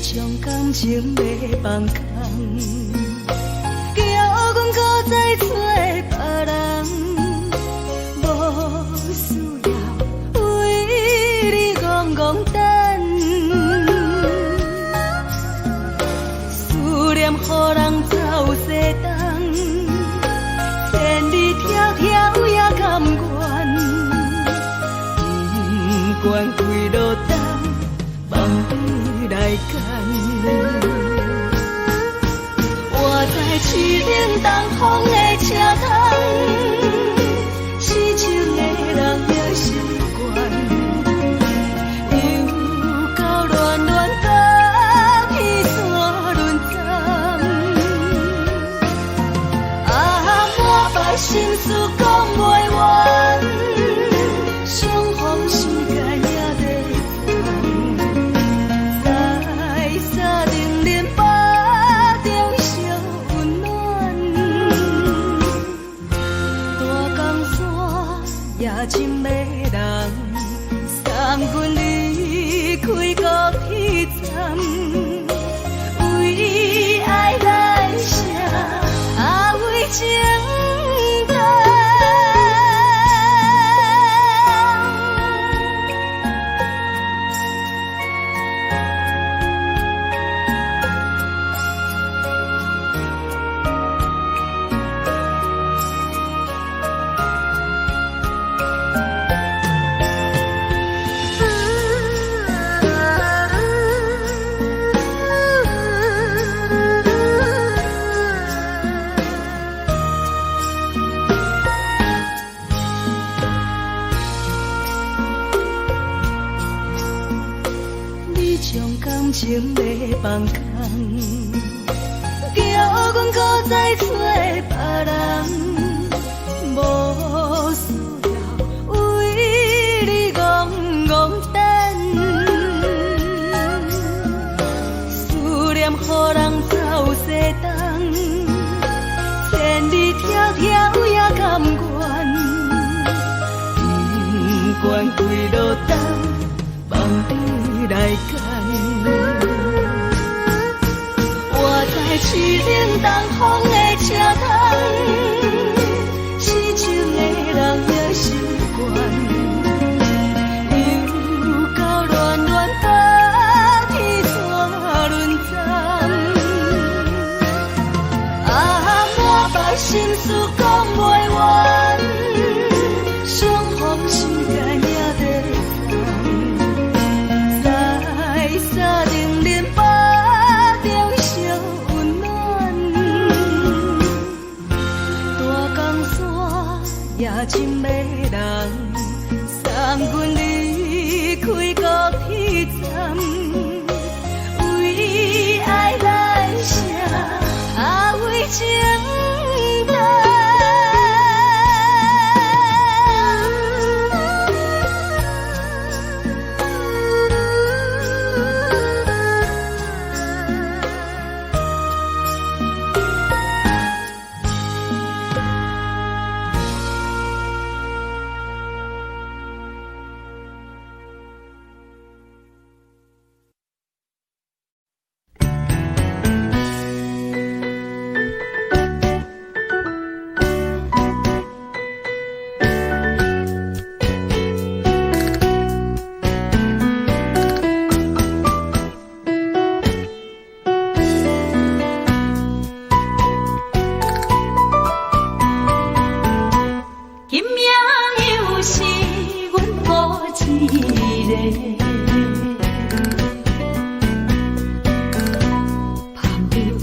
将感情要放空，叫阮搁再找别人，无需要为你戆戆等，思念予人走西东，千里迢迢也甘愿，不管几路灯，梦里来赶。我在市顶东风的车窗，痴情的人的习惯，又到乱乱甲彼山论站，满腹心事讲袂完，相逢时间也在等，在沙定林巴中相温暖，大江山也真迷人，送阮离开高铁站，为爱来写为情。感情要放空，叫阮搁再找别人，无需要为你戆戆等，思念予人走西东，千里迢迢也甘愿，不管几路灯，梦里来赶。我在市顶东风的车窗，痴情的人的习惯，又到乱乱甲彼山论站，满腹心事讲袂完，相逢时间也在等，在沙定林巴中相温暖，大江山也真迷人，送阮离开高铁站，为爱来写为情等。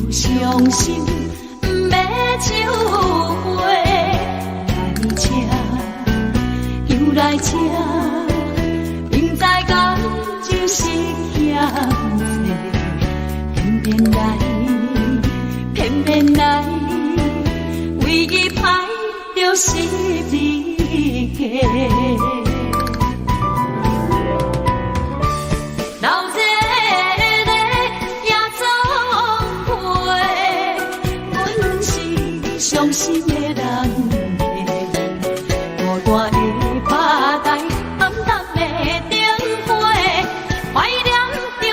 伤心不要收回，来这又来这，明知感情是险世，偏偏来，偏偏来，为伊歹着失你家。伤心的人，孤单的巴台，暗淡的灯花，怀念着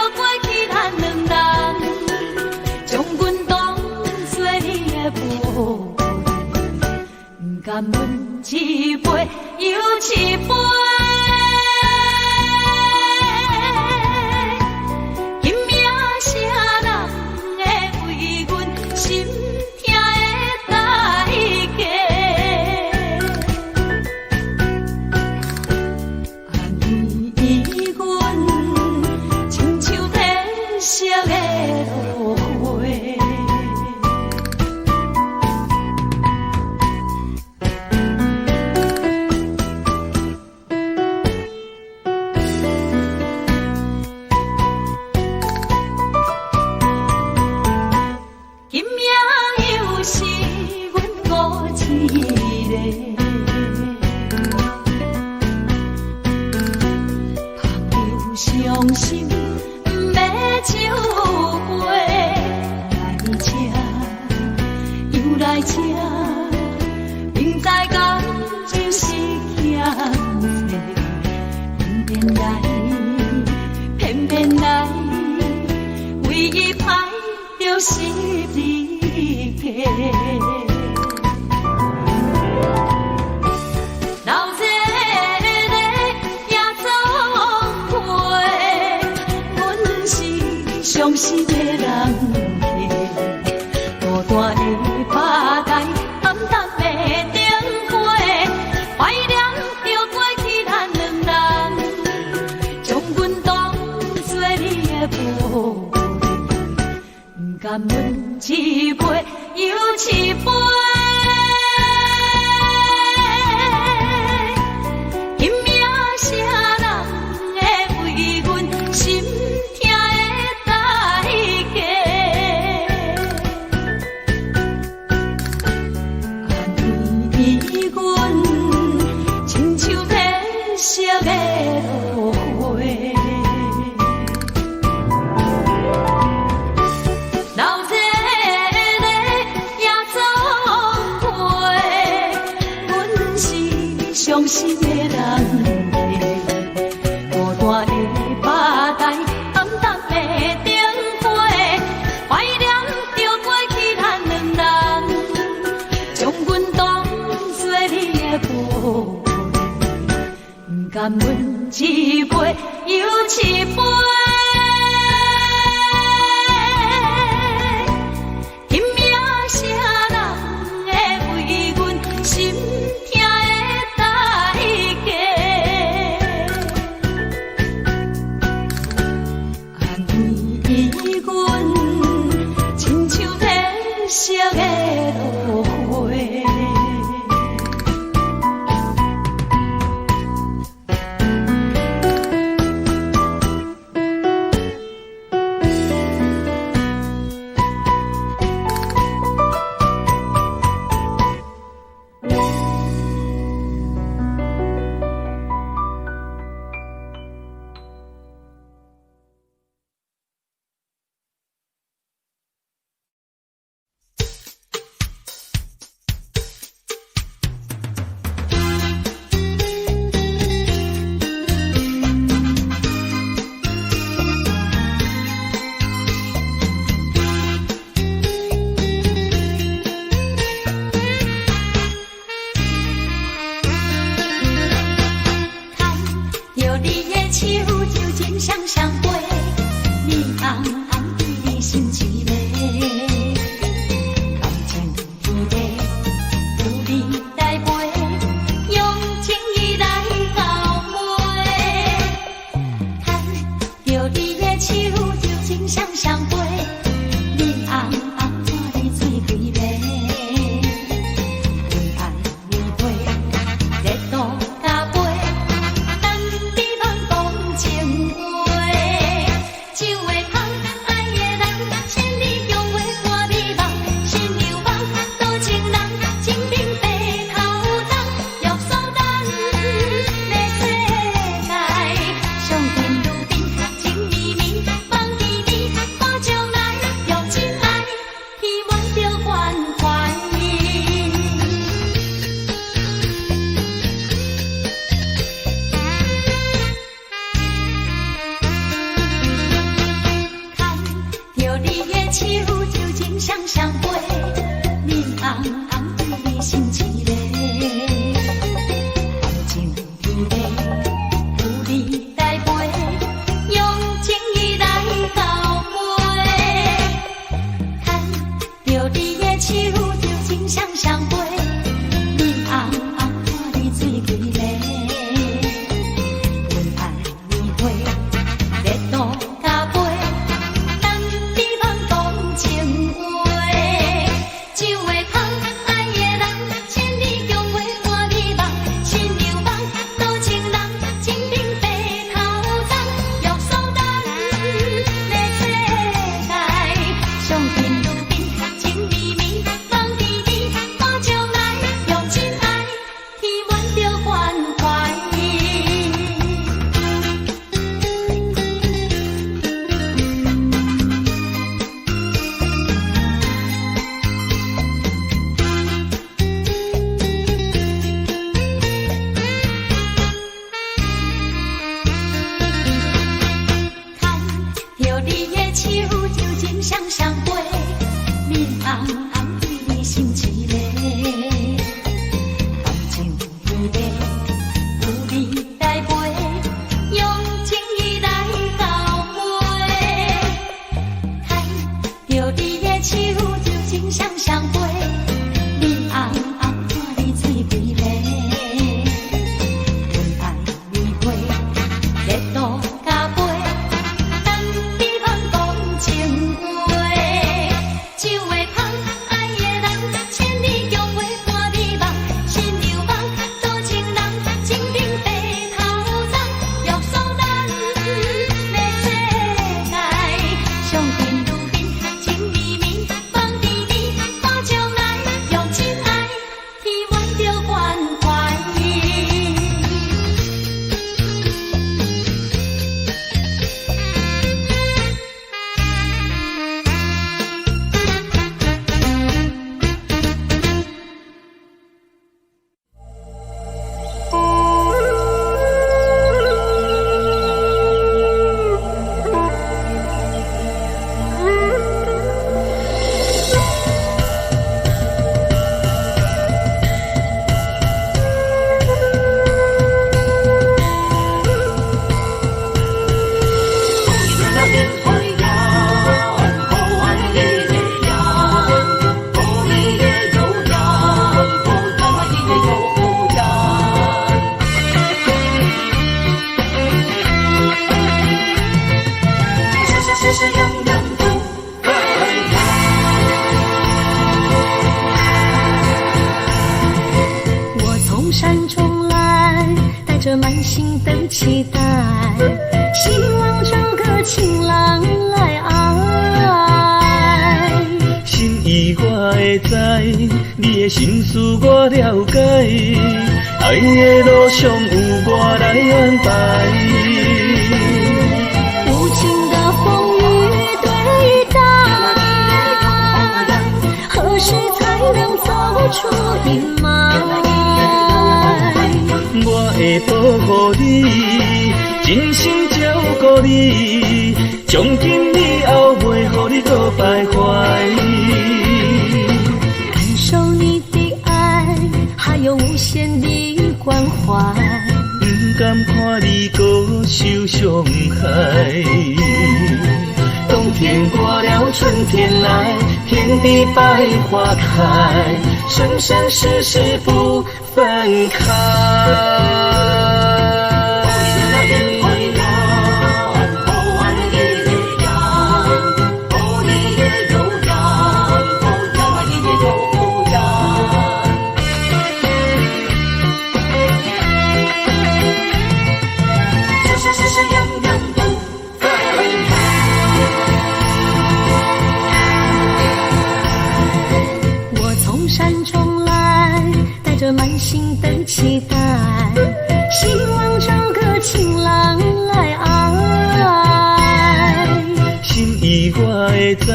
伤心不要酒杯，来吃又来吃，明知感情是险世，偏偏来，唯一歹就是离别。伤心的人客，孤单的趴台，暗淡的灯花，怀念着过去咱两人，将阮当作你的宝贝，不甘阮一杯又一杯。伤心的人客，孤单的趴台，暗淡的灯花，怀念着过去咱两人，将阮当作你的宝贝，不甘阮一杯又一杯。热度咖啡，等你茫讲情话。相陪，面红红对心一个，感情不地，有你栽培，用情意来交陪，牵着你的手就真相相陪，面红红看你水美丽，阮爱你陪，热度加杯。着满心的期待，希望找个情郎来爱。心意我会知，你的心思我了解，爱的路上有我来安排。无情的风雨对待，何时才能走出阴霾？我会保护你，真心照顾你，从今以后袂予你搁徘徊。感受你的爱，还有无限的关怀，不敢看你搁受伤害。冬天过了，春天来，天地百花开，生生世世不分开。满心的期待，希望找个情郎来爱。心意我会知，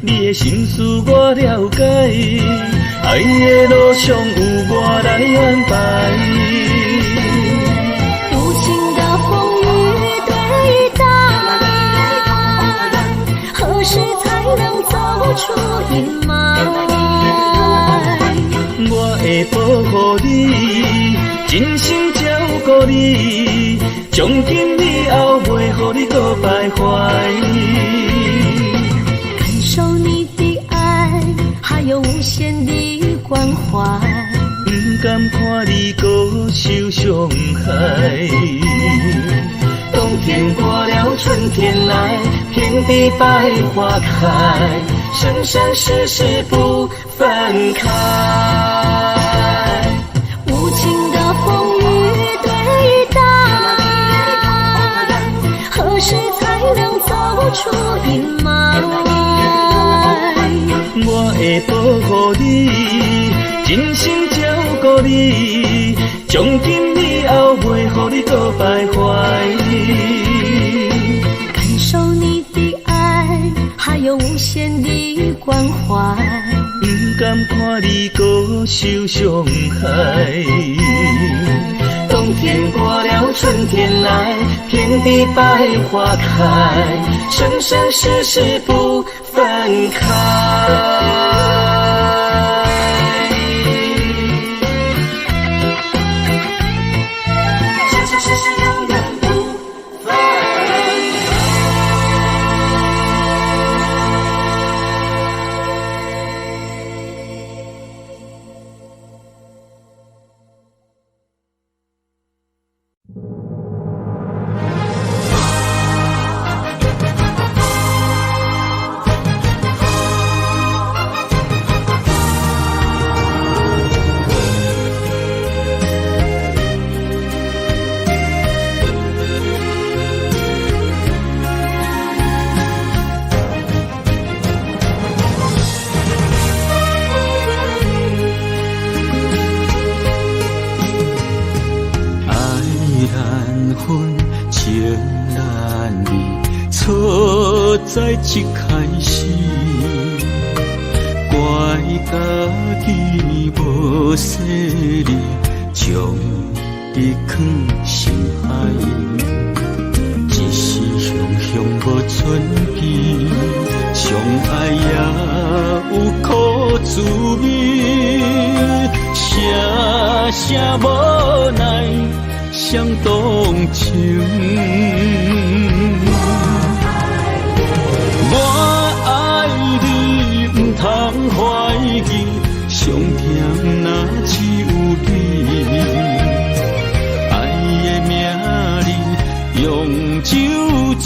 你的心思我了解，爱的路上有我来安排。无情的风雨对待，何时才能走出阴霾？我会保护你，真心照顾你，从今以后袂予你搁徘徊。感受你的爱，还有无限的关怀，不敢看你搁受伤害。冬天过了，春天来，天地百花开，生生世世不分开。无情的风雨对待，何时才能走出阴霾？我会保护你，真心照顾你，从今以后袂予你搁徘徊。感受你的爱，还有无限的关怀，不敢看你搁受伤害。冬天过了，春天来，天地百花开，生生世世不分开。相信世事永远不分在一开始，怪家己无细腻，将伊藏心海。一时雄雄无存记，相爱也有苦滋味，声声无奈伤动情。我爱你，不通怀疑，上甜若只有你。爱的名字用酒泉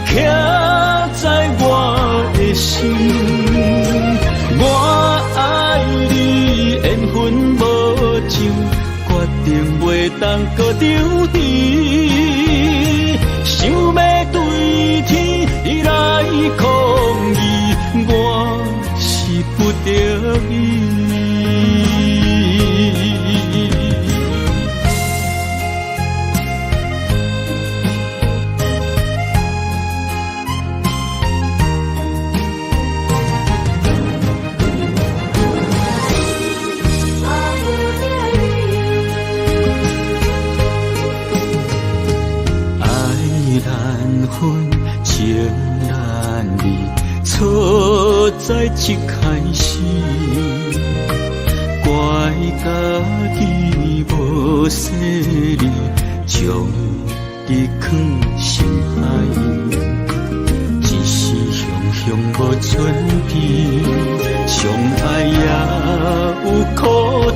刻在我的心。我爱你，缘分无尽，决定袂当搁丢低。想要对天来抗议，我是不得已。情难离，错在一开始，怪家己无细腻，将你藏心海。一时雄雄无存记，相爱也有苦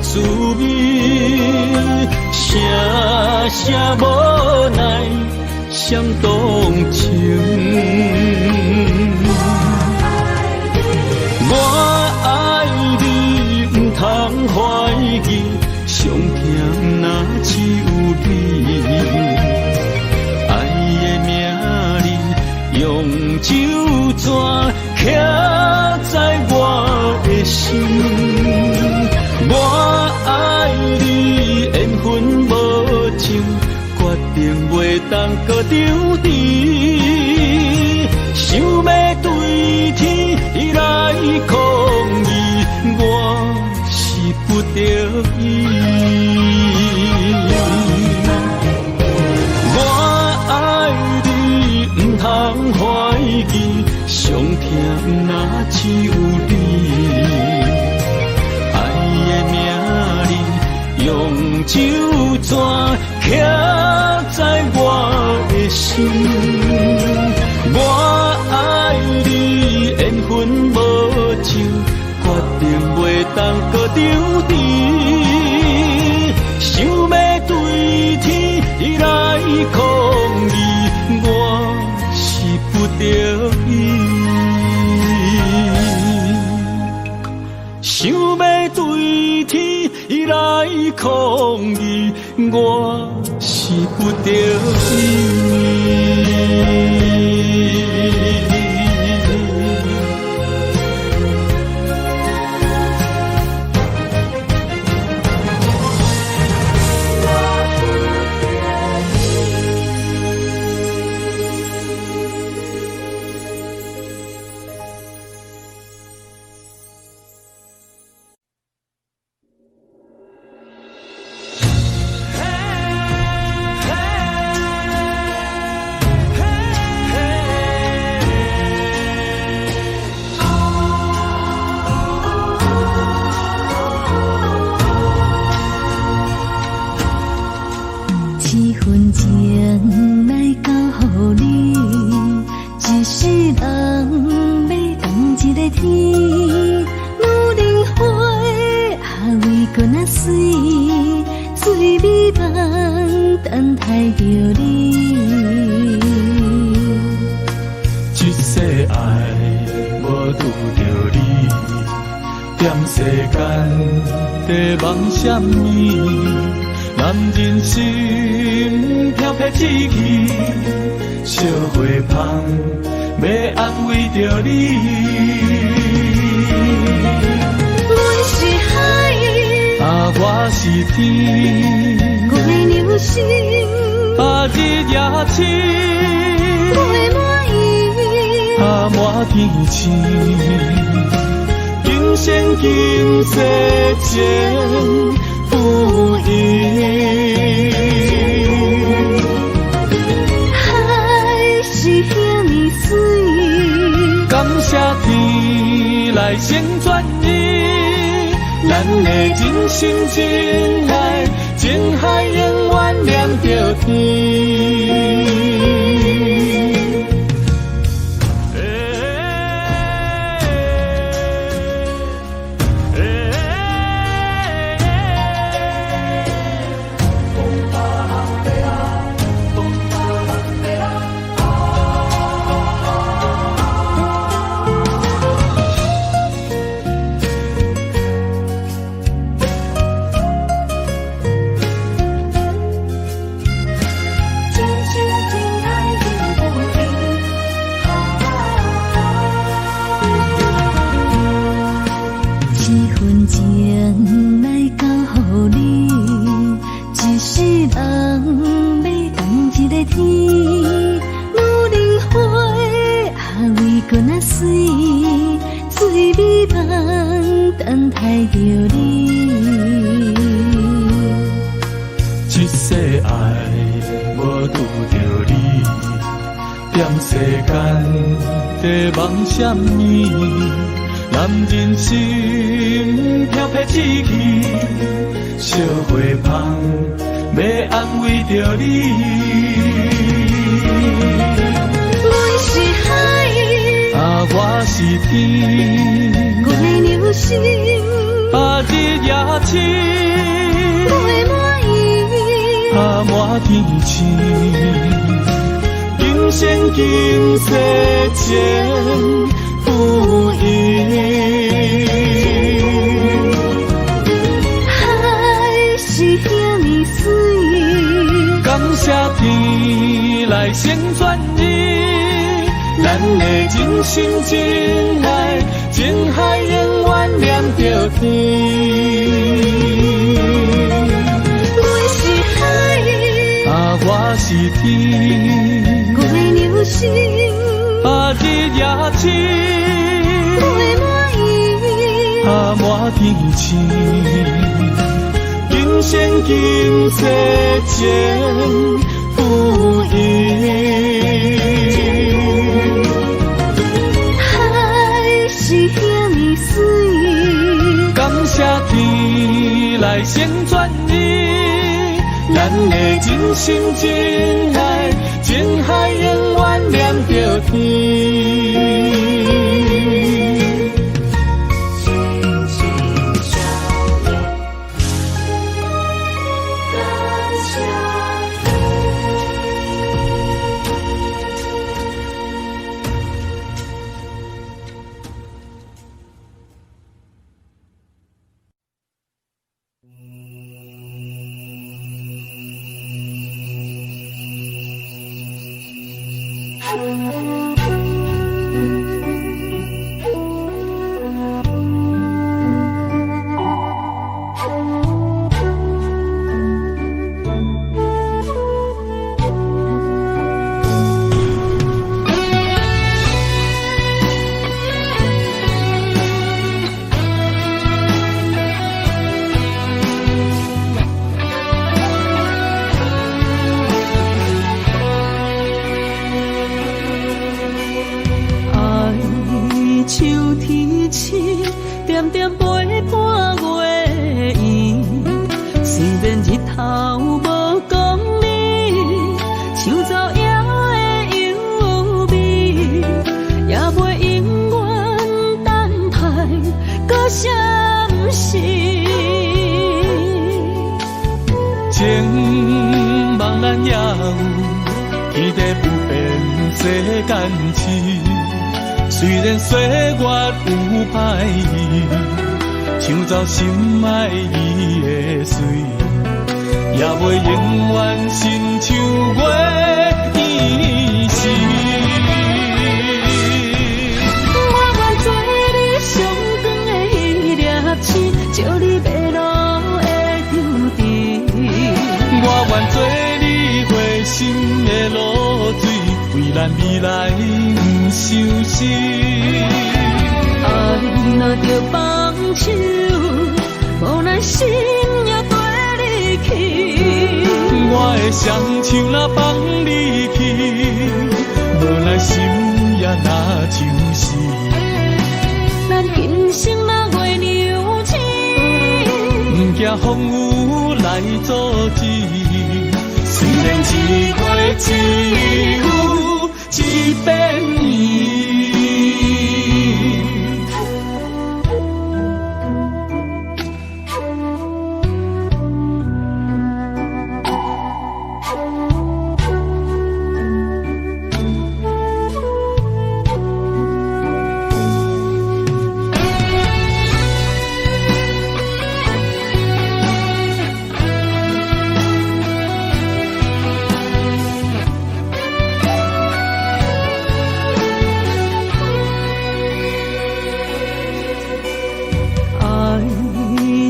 滋味，声声无奈伤动情。我爱你，不通怀疑，上甜若只有你。爱的名字用酒泉刻在我的心。我爱你，缘分无尽，决定袂当搁丢低。想要对天来抗议，我是不得已。我爱你，不通怀疑，上甜若只有你。爱的名字用酒泉刻在我的心。我爱你，缘分无尽，决定袂当搁丢低。想要对天来抗议，我是不得已。想要对天来抗议，我是不得已。世人要共一个天，女人花啊为搁那水，水美梦等待着你。一世爱无拄着你，踮世间在梦什么？男人心飘撇志气，小花香要安慰着你。阮是海，啊，我是天，我的流星，啊，日夜星，我的满意，啊，满天星。今生今世前不移。海是遐尼水，感谢天来成全你，咱的真心真爱，情海永远连着天。情来交予你，一世人要共一个天，女人花啊为搁那水，水美梦等待着你。一世爱无拄着你，踮世间在梦什么？男人心飘撇志气，小花香要安慰着你。阮是海，啊，我是天，我的流星，啊，日夜星，我的满意，啊，满天星。今生今世前不移。海是遐尼水，感谢天来成全你，咱的真心真爱，情海永远连着天。阮是海，啊，我是天，我的流星，啊，日夜星，我的满意，啊，满天星。今生今世前不移。海是遐尼水，感谢天来成全你，咱的真心真爱，情海永远连着天。点点陪伴月圆，虽然日头无光明，像走夜的幽微，世间痴。虽然岁月有歹意，抢走心爱伊的水，也袂永远亲像月伊是。我愿做你上长的迄粒星，照你迷路的张持。我愿做你回心的露水，为咱未来不伤心。爱若着放手，无咱心也跟你去。我的双手若放你去，无咱心也若像是。咱今生若月牛星，不惊风雨来阻止。虽然一月只有一遍年。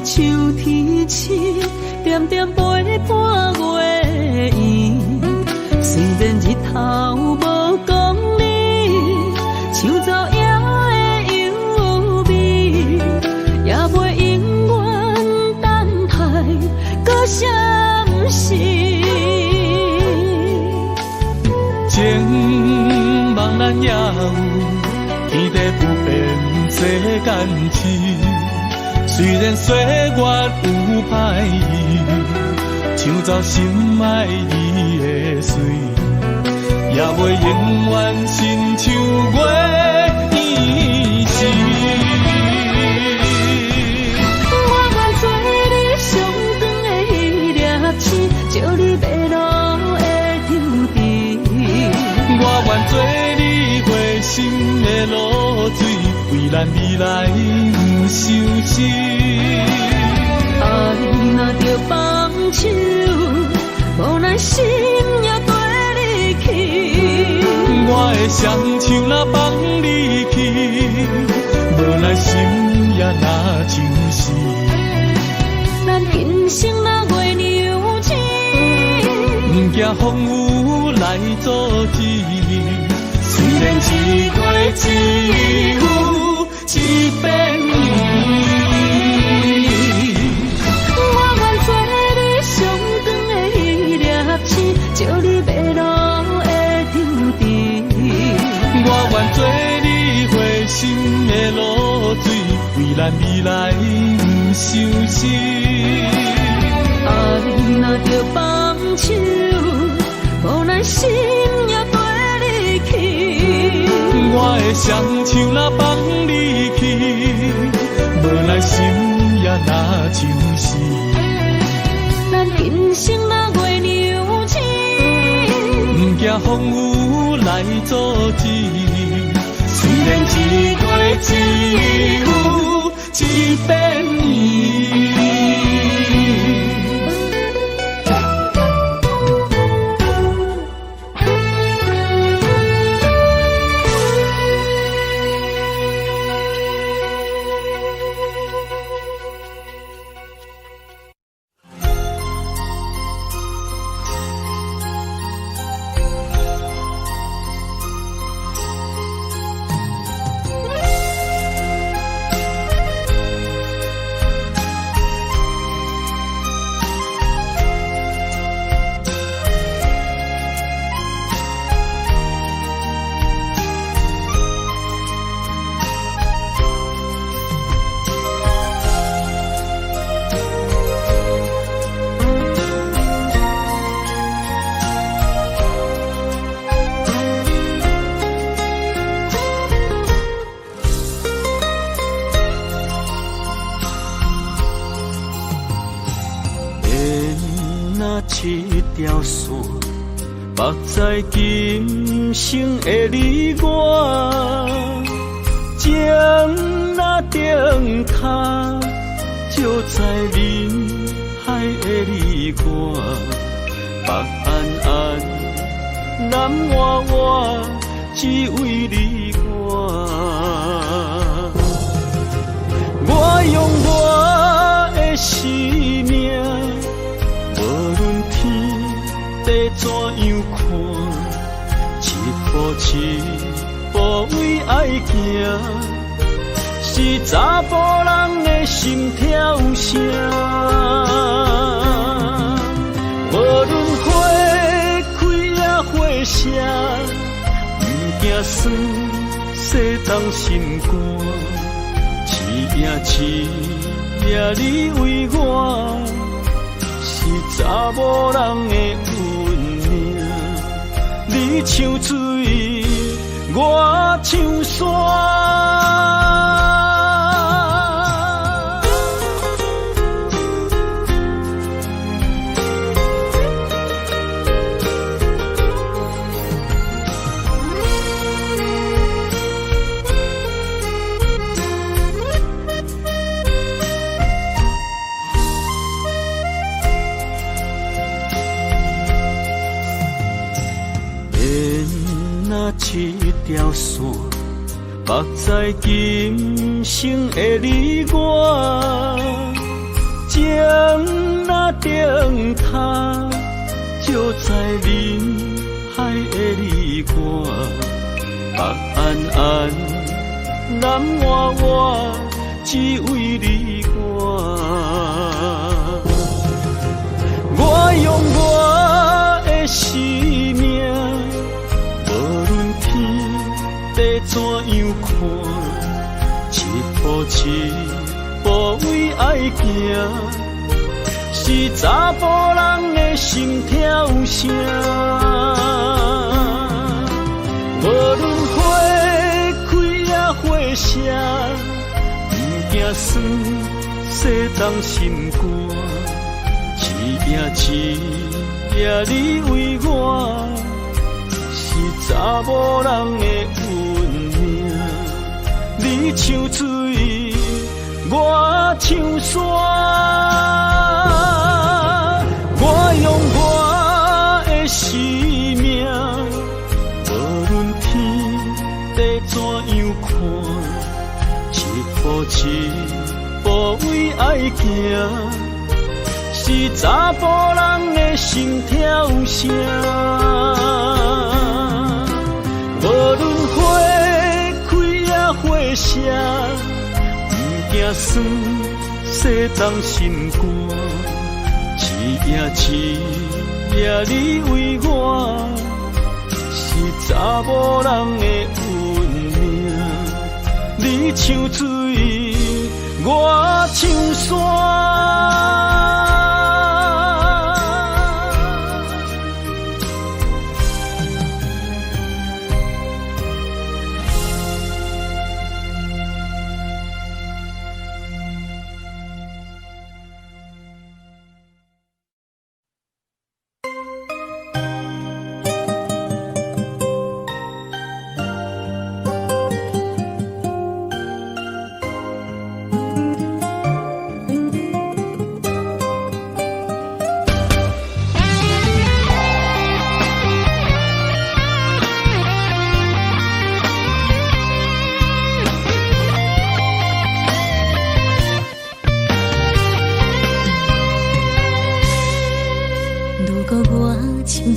像天星，点点陪伴月圆。虽然日头无讲理，抢走夜的幽味，也袂永远等待搁相思。情茫然也有，天地不变世间痴。虽然岁月有歹意，抢走心爱伊的水，也袂永远亲像月伊是。我愿做你上长的迄粒星，照你迷路的张持。我愿做你回心的露水，为咱未来不伤心。爱若着放手，无咱心也跟你去。我的双手若放你去，无咱心也若像是。咱今生若月牛星，不惊风雨来阻止。虽然一月只有一遍年。照你迷路的张持，我愿做你回心的露水，为咱未来不伤心。爱若着放手，无咱心也跟你去。我的双手若放你去，无咱心也若像是。咱今生若月牛星，不惊风雨来阻止。虽然一月只有一遍年。一条线目在今生的你我，情若顶塔，就在人海的你我，北安安，南弯弯，只为你我。我用我的生命，无论天地怎样看，一步一步为爱行，是查甫人的心跳声。无论花开也花谢，不惊酸洗动心肝。一夜你为我，是查某人的运命。你像水，我像山。一条线，目在今生的你我，情若顶塔，就在人海的你我，北安安，南弯弯，只为你我。我用我的生命，地怎样看，一步一步为爱行，是查甫人的心跳声。无论花开也花谢，不惊酸洗动心肝。一夜你为我，是查某人的运命。你像水，我像山。我用我的生命，无论天地怎样看，一步一步为爱行，是查甫人的心跳声。无论花开也花谢，不惊酸洗动心肝。一夜你为我，是查某人的运命。你像水，我像山。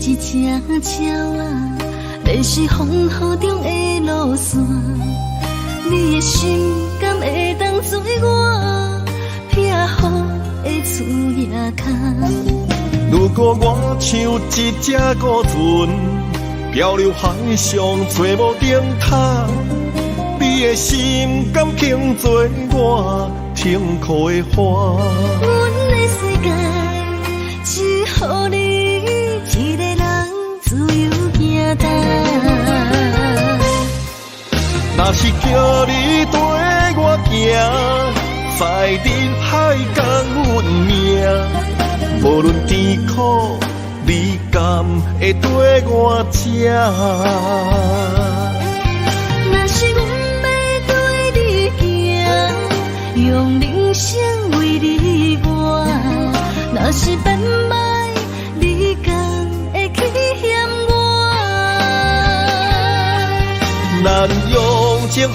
一只鸟啊，迷失风雨中的路线，你的心敢会当做我避雨的厝夜空？如果我像一只孤船，漂流海上找无顶塔，你的心敢肯做我停靠的花？阮的世界只予你一个人自由行踏。若是叫你跟我行，在人海共运命，无论甜苦，你敢会跟我吃？若是阮要对你行，用人生为你活。若是变歹，你敢会去嫌我？咱用情予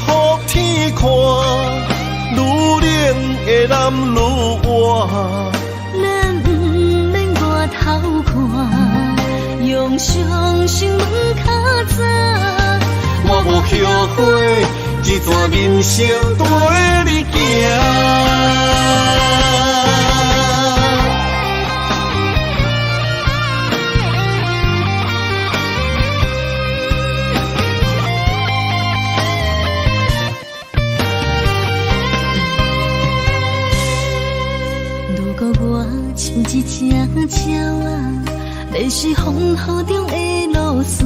天看，愈冷的男愈活。咱不免外头看，用伤心问较早。我无后悔，一段人生跟你行。如果我像一只鸟仔，迷失风雨中的路线，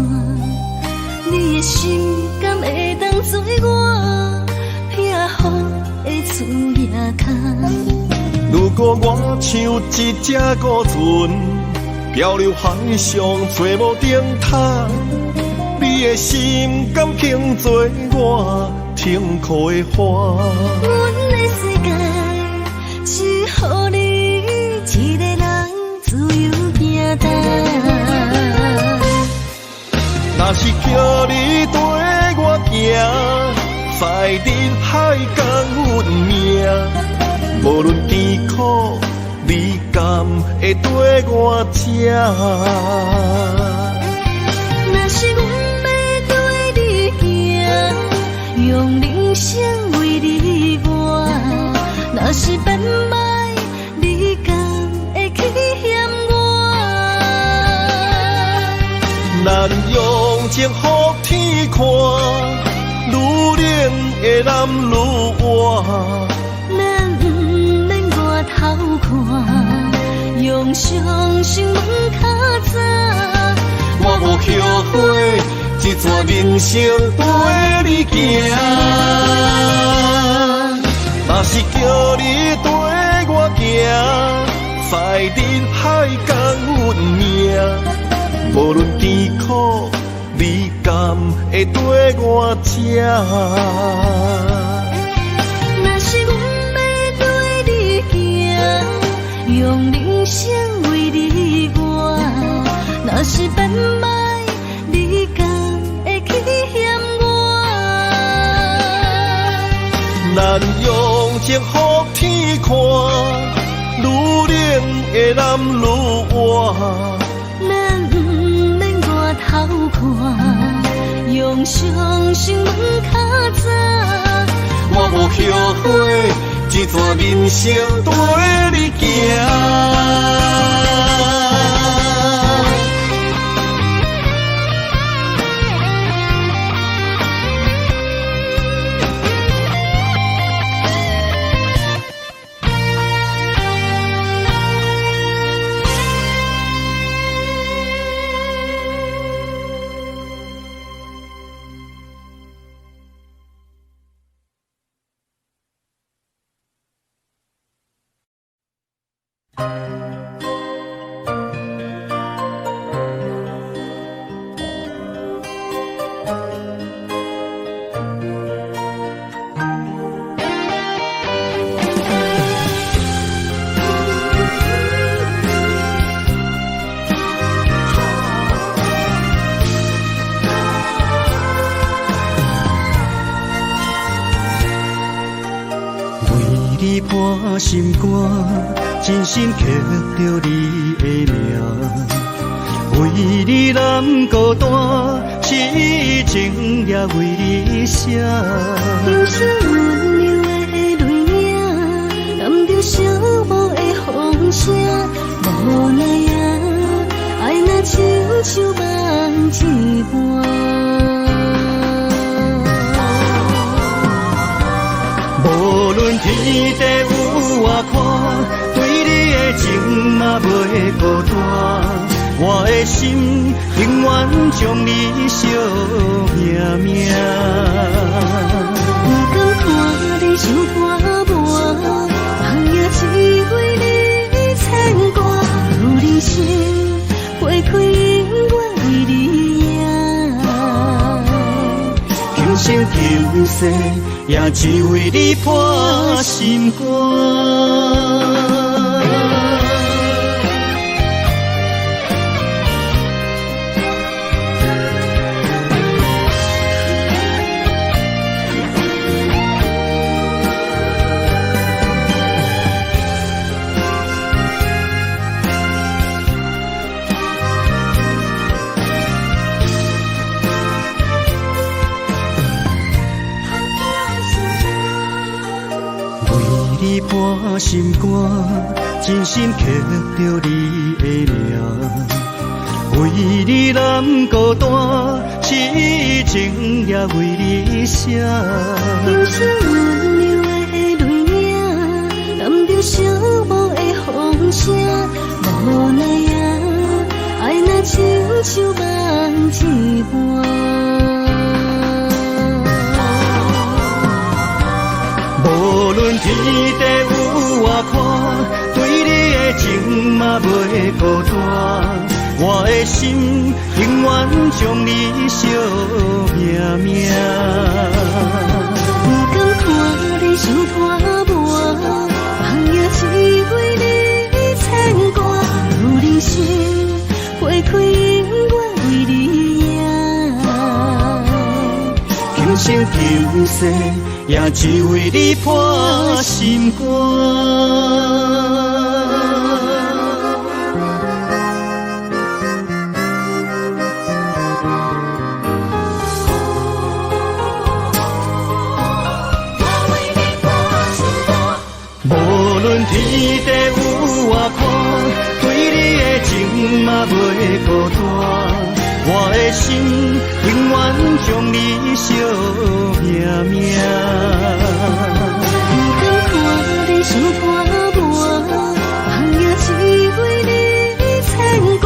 你的心敢会当做我避雨的厝野脚？如果我像一只孤船，漂流海上找无顶塔，你的心敢肯做我停靠的花？阮的世界只予你一个人自由行动。若是叫你跟我行，在人海共运命，无论艰苦，你敢会跟我吃？若是阮要对你行，用人生为你活。若是变歹，你敢会去嫌我？咱用情予天看，愈冷的男愈活。咱不免外头看，用伤心问较早。我无后悔，一段人生跟你行。若是叫你跟我行，在人海共运命，无论艰苦，你敢会跟我吃？若是阮要对你行，用人生为你活。若是变歹，你敢会去嫌我？咱用情予天看，愈冷的男愈活。咱不免外头看，用伤心问较早。我无后悔，一段人生跟你行。你破心肝，真心刻着你的名。为你难孤单，痴情也为你写。忧伤温柔的泪影，含着寂寞的风声，无奈啊，爱若亲像梦一般。无论天地有外宽，对你的情嘛袂孤单。我的心永远将你惜命命。不敢看你像拖磨，人也只为你牵挂。有人生，过世，也只为你破心肝。破心肝，真心刻着你的名，为你难孤单，痴情也为你写。人生温柔的泪影，染着寂寞的风声，无奈啊，爱若亲像梦一般。无论天地有外宽，对你的情嘛袂孤单。我的心永远将你惜命命。不敢看你伤拖磨，梦也只为你牵挂。有人生花开永远为你赢，今生今世。也只为你破心肝。无论天地有外宽，对你的情嘛袂孤单。我的心永远将你惜命命。不敢看你伤拖磨，梦也只为你牵挂。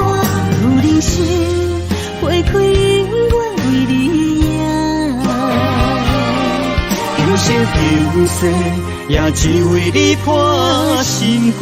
有人生花开永远为你赢，今生今世也只为你破心肝。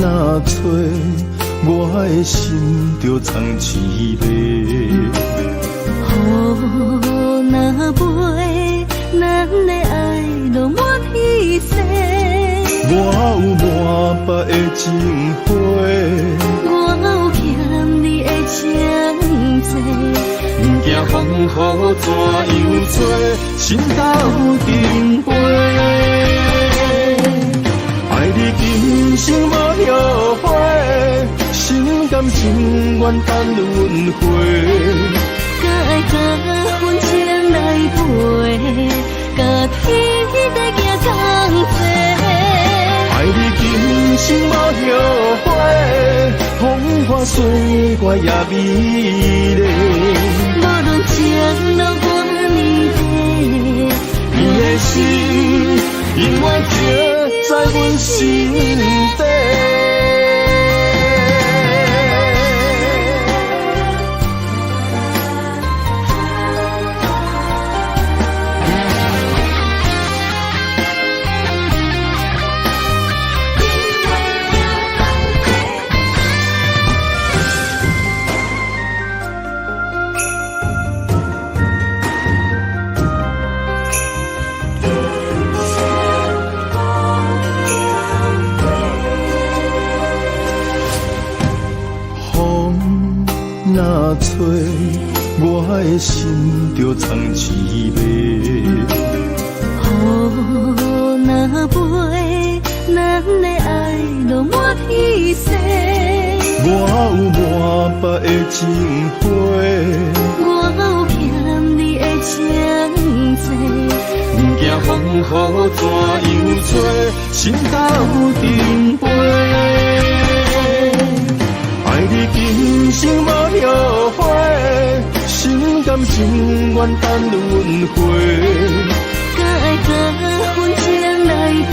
若吹，我的心就藏滋味。雨若飞，咱的爱就满天星。我有满腹的情花，我有欠你的情债。不惊风雨怎样吹，心斗阵飞。爱你今生无后悔，心甘情愿等轮回。甲爱甲婚前来陪，甲天在行同齐。爱你今生无后悔，风花雪月也美丽。无论前路多年短，你的心永远刻在阮心底。若吹，我的心就藏滋味。雨若飞，咱的爱就满天星。我我有满腹的情花，有欠风雨怎样做，心斗阵飞。爱你今生无后悔，心甘情愿等轮回。敢爱甲阮情来陪，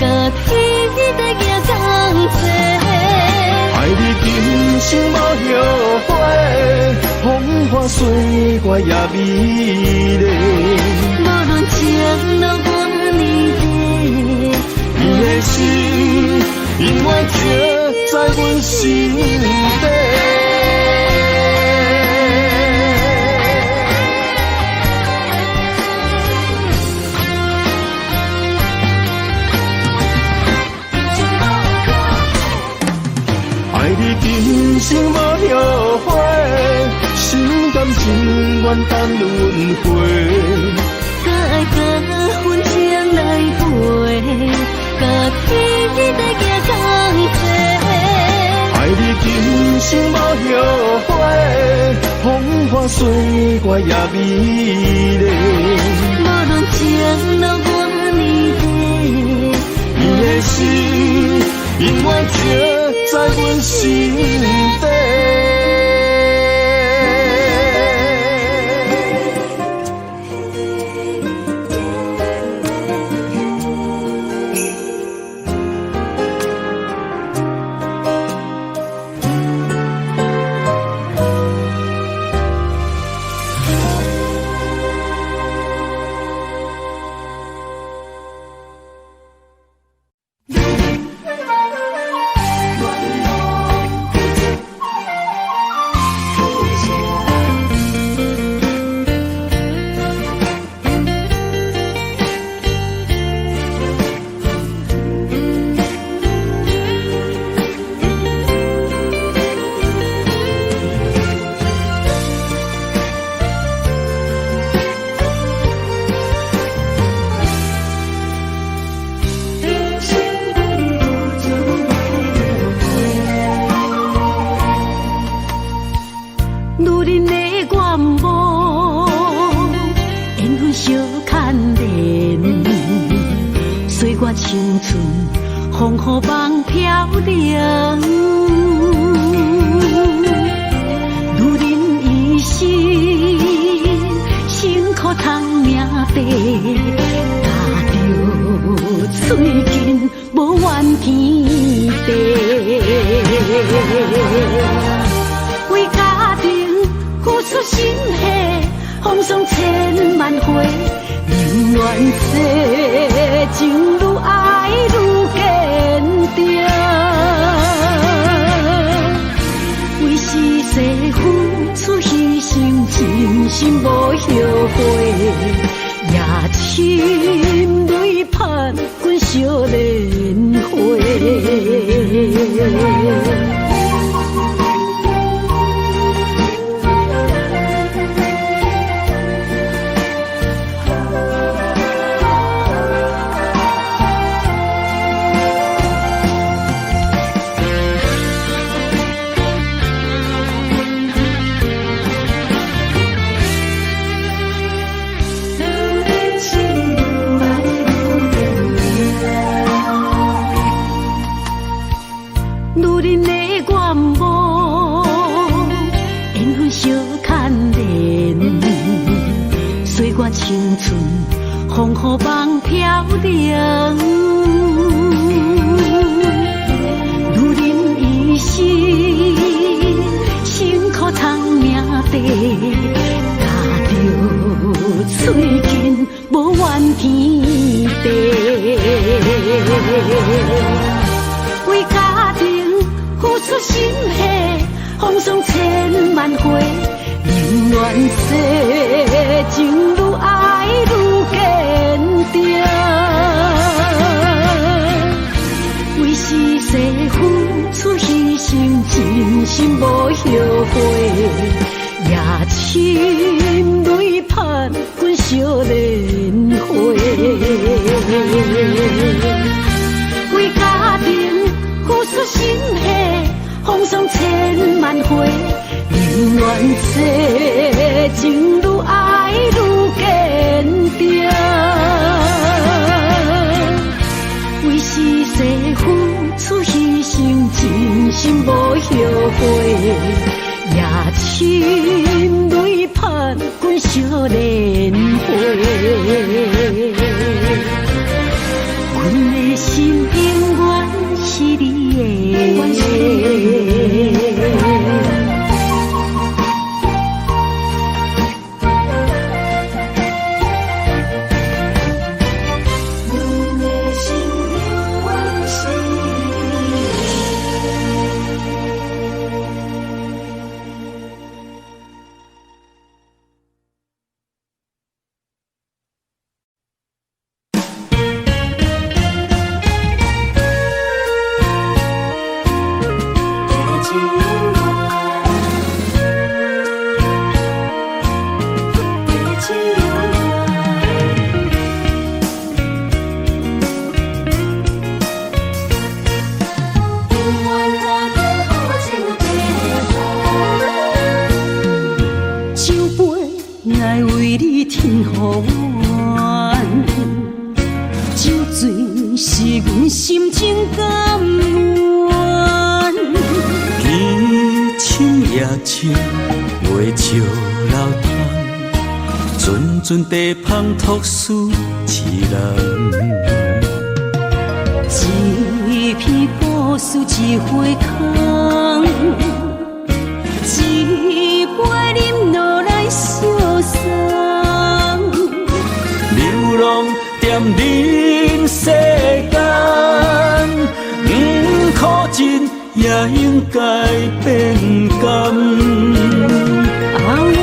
甲天在行同齐。爱你今生无后悔，风花雪月也美丽。无论情路多年地，你的心永远刻在阮心底。爱你今生无后悔，心甘情愿等轮回。敢爱甲阮情来陪，甲天在行同齐。爱你今生无后悔，风花雪月也美丽。无论情路多年地，你的心永远刻在阮心底。青春风雨梦飘零，女人一生辛苦赚命地，踏着嘴筋无怨天地，为家庭付出心血，风霜千万回。宁愿世情愈爱愈坚定，为是世付出牺牲，真心无后悔，也深泪盼阮少年花。青春风雨梦飘零，女人一生辛苦赚命地，踏着嘴筋无怨天地，为家庭付出心血，风霜千万回。宁愿世情愈爱愈坚定，为是世付出牺牲，真心无后悔，也深泪盼阮少年花。为家庭付出心血，风霜千万回。宁愿世情愈爱愈坚定。爱为你添予阮，酒醉是阮心情甘愿。天深夜深，月照楼窗，阵阵地芳托思一人。一片古树一花空，一杯饮落来相送。流浪踮人世间，苦尽也应该变甘。后缘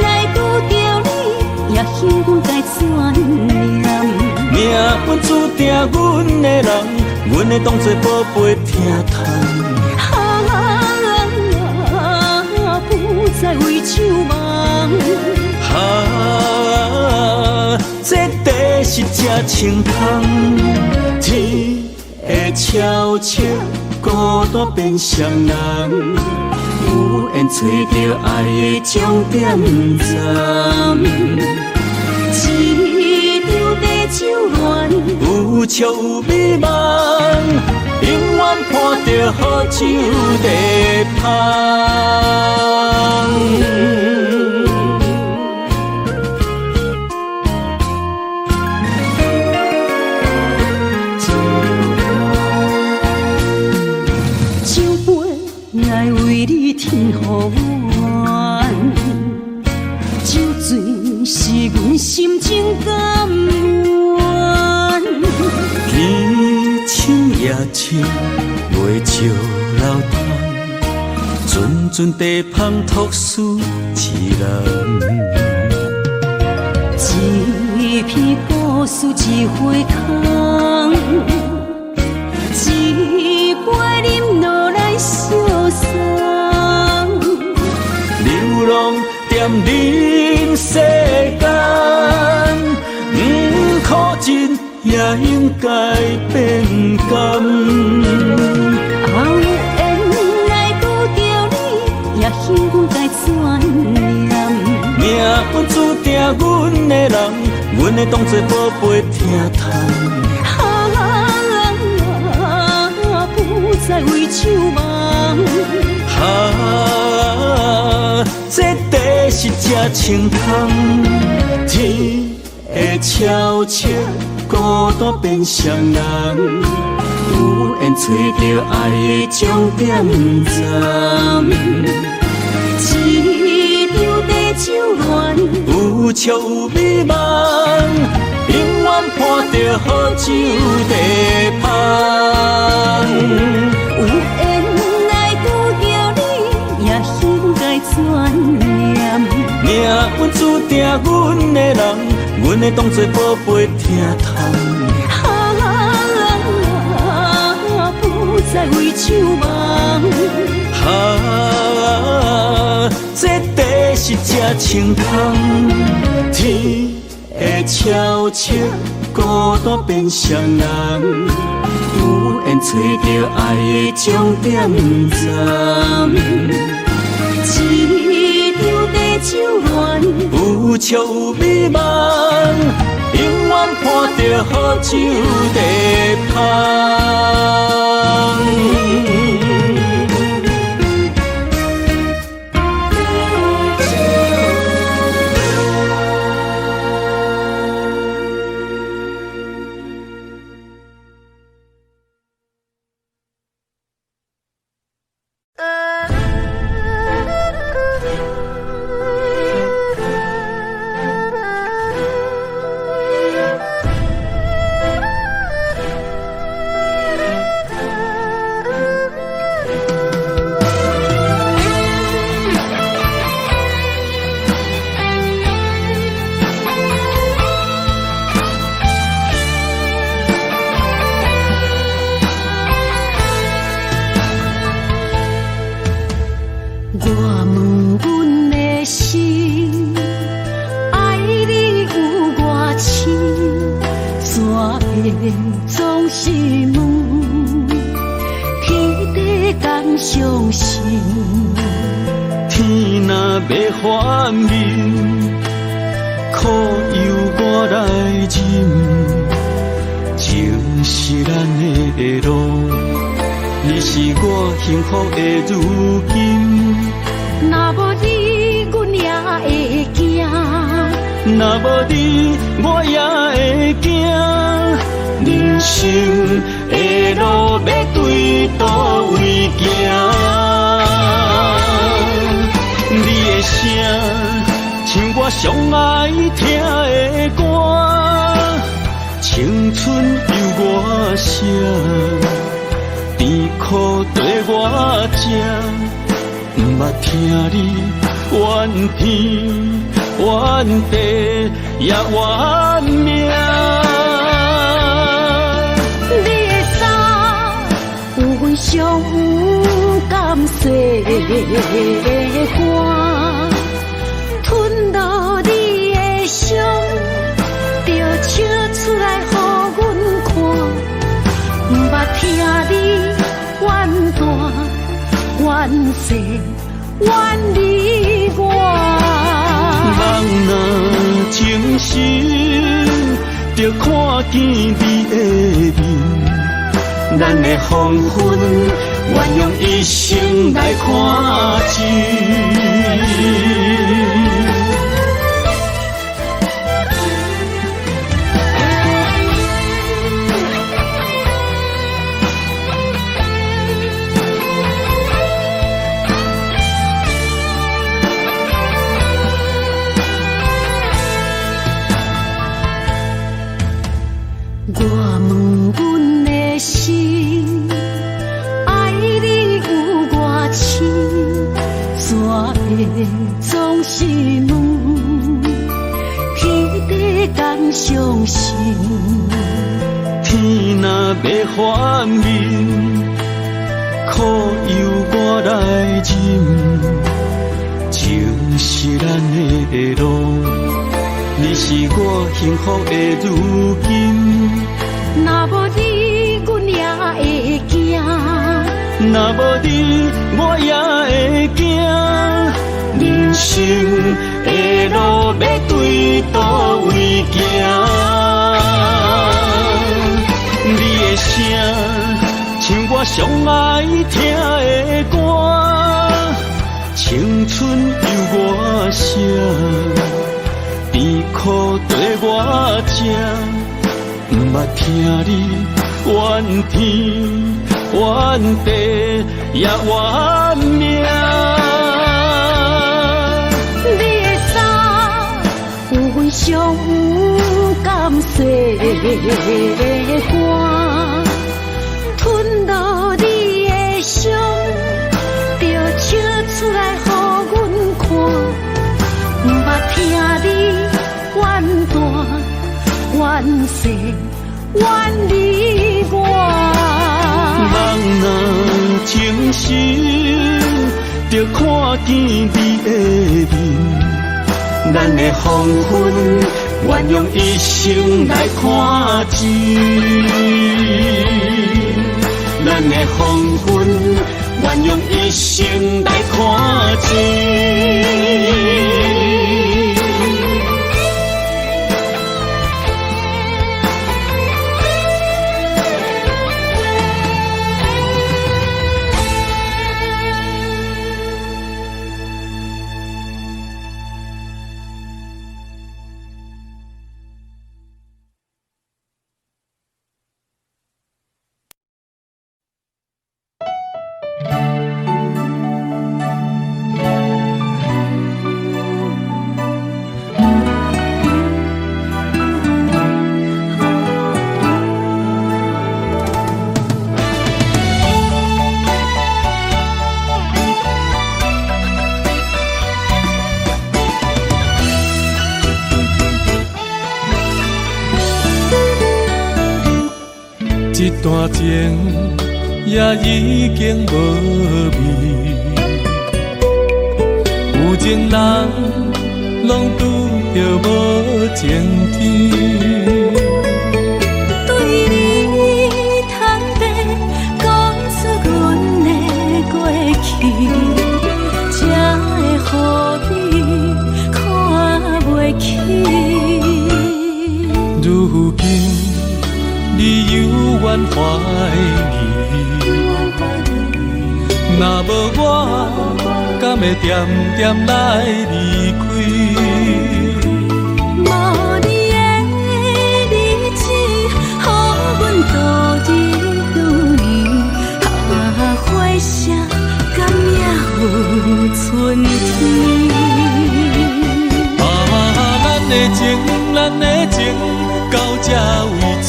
来拄着你，也幸阮该怎念？命运注定阮的人，阮会当作宝贝疼痛。不再为酒梦。这地是这清风，天会悄悄孤单变双人，有缘找到爱的终点站。一场地酒恋，有笑有美梦，永远伴着好酒地芳。酒杯爱为你添予阮，酒醉是阮心情甘愿。天深夜深，月照楼窗，阵阵地芳托思一人。一片古树一花空，一杯饮落来相送。流浪踮人世间，苦尽也应该变甘。后缘来拄着你，也幸阮该怎念？命运注定阮的人，阮会当作宝贝疼痛。不再为酒梦。这地是这清风，天会悄悄孤单变双人，有缘找到爱的终点站。一场地酒恋，有笑有美梦，永远伴着好酒地芳。有缘来拄着你，也应该怎念？命运注定阮的人，阮会当作宝贝疼痛。不再为酒梦。这地是这清风，天会悄悄孤单变双人，有缘找到爱的终点站。一场地酒恋，有笑有美梦，永远伴着好酒地芳。总是问，天地共相信。天若要反面，苦由我来忍，情是咱的路，你是我幸福的如今。若无你，阮也会惊；若无你，我也会惊。人生的路要对倒位行？你的声，像我上爱听的歌，青春由我写，甜苦对我食。不捌听你怨天怨地也怨命，你的衫有阮上不甘洗的汗，吞落你的伤，就笑出来予阮看。不捌听你怨大怨世怨你我，人若情深，就看见你的面，咱的黄昏愿用一生来看尽。我问阮的心，爱你有偌深，怎会总是问，天地共相信。天若要反面，苦由我来忍，情是咱的路，你是我幸福的如今。若无你，阮也会惊；若无你，我也会惊。人生的路要对倒位行？你的声，像我上爱听的歌，青春由我写，甜苦对我食。不捌听你怨天怨地也怨命，你的衫有阮上不甘洗的汗，吞落你的伤，就笑出来予阮看。不捌听你怨大怨世怨你我，人若情深，就看见你的面，咱的黄昏愿用一生来看尽。咱的黄昏愿用一生来看尽。一段情也已经无味，有情人拢拄着无情天。对你疑。若无我，敢会点点来离开？无你的日子，予阮度日如年，花谢甘也有春天。咱的情，咱的情，到这为止。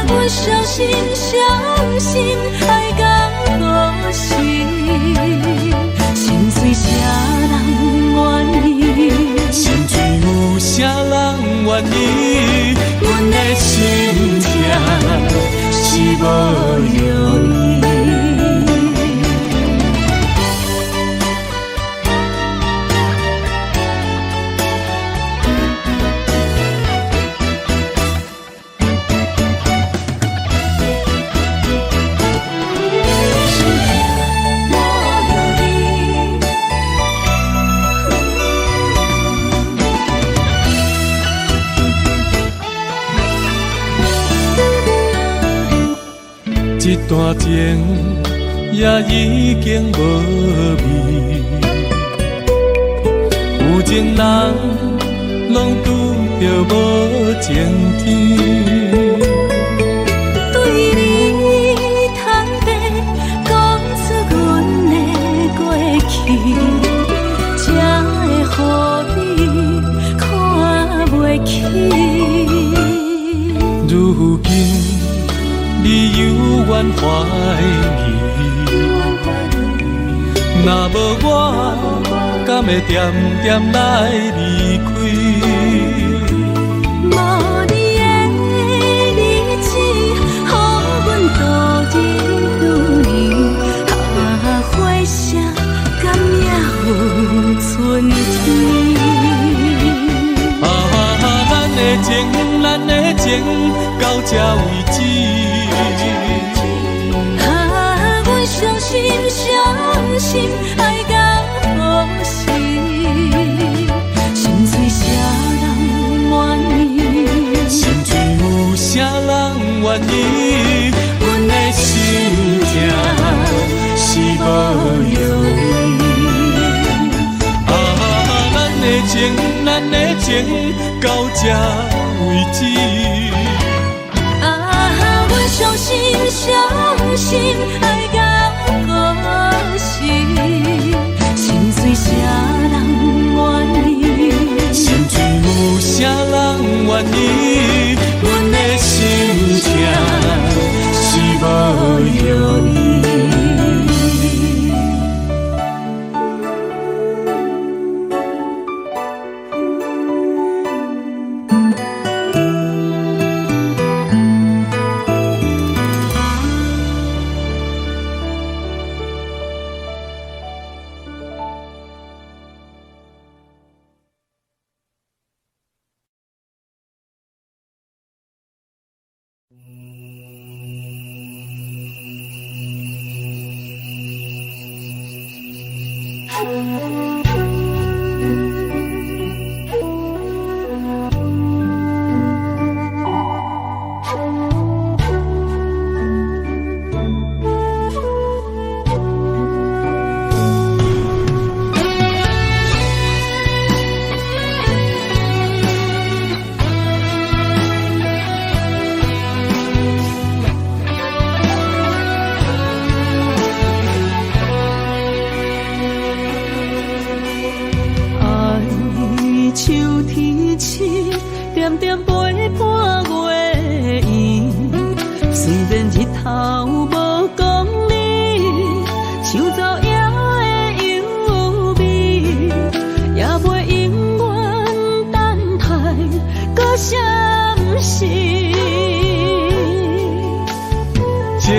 阮相信，相信爱到何时？心碎啥人愿意？心碎有啥人愿意？阮的心痛是无容易。一段情也已经无味，有情人拢拄着无情天。对你坦白，讲出阮的过去，才会予你看袂起。如今你犹原怀疑，若无我，敢会点点来离开？无你的日子，予阮度日如年，花谢甘也有春天。咱的情，咱的情，到这为止。阮相信，相信爱到何时？心碎啥人愿意？心碎有啥人愿意？阮的心痛是无容易。咱的情，咱的情，到这为止。阮相信，相信爱到何时？心碎啥人愿意？心碎有啥人愿意？阮的心痛是无容易。情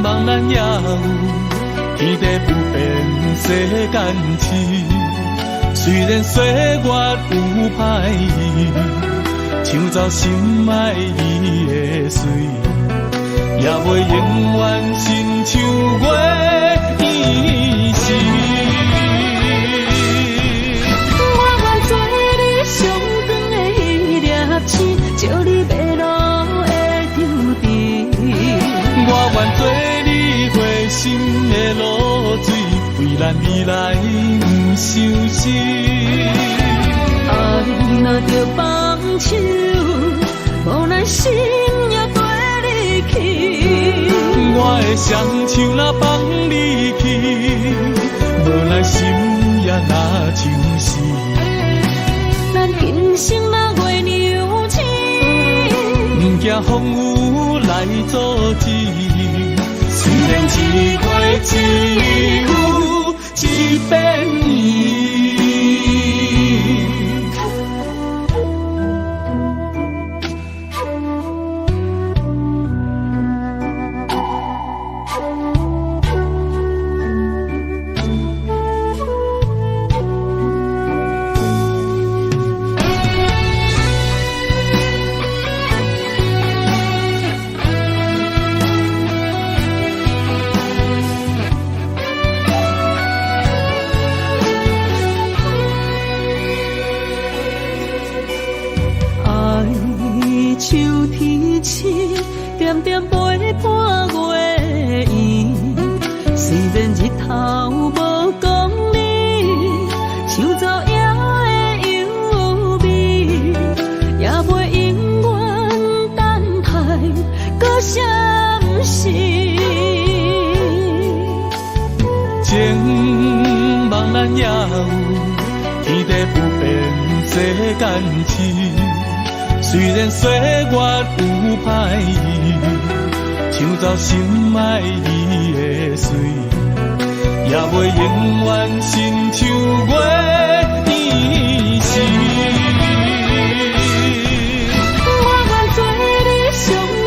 茫然也有天地不变世间事，虽然岁月有歹意，抢走心爱伊的水，也袂永远亲像月伊是。我愿做你上长的迄粒星，照你要落。咱未来不相信。爱若着放手，无奈心也跟你去。我的双手若放你去，无奈心也若像是。咱今生若月娘星，不惊风雨来阻止。虽然一月一有一变伊。秋天深，点点陪伴月圆。虽然日头无讲你，像早夜的忧味，也袂永远等待搁闪失。情茫然也有，天地不变，世间痴。虽然岁月有歹意，抢走心爱你的水，也袂永远亲像月圆时。我愿做你上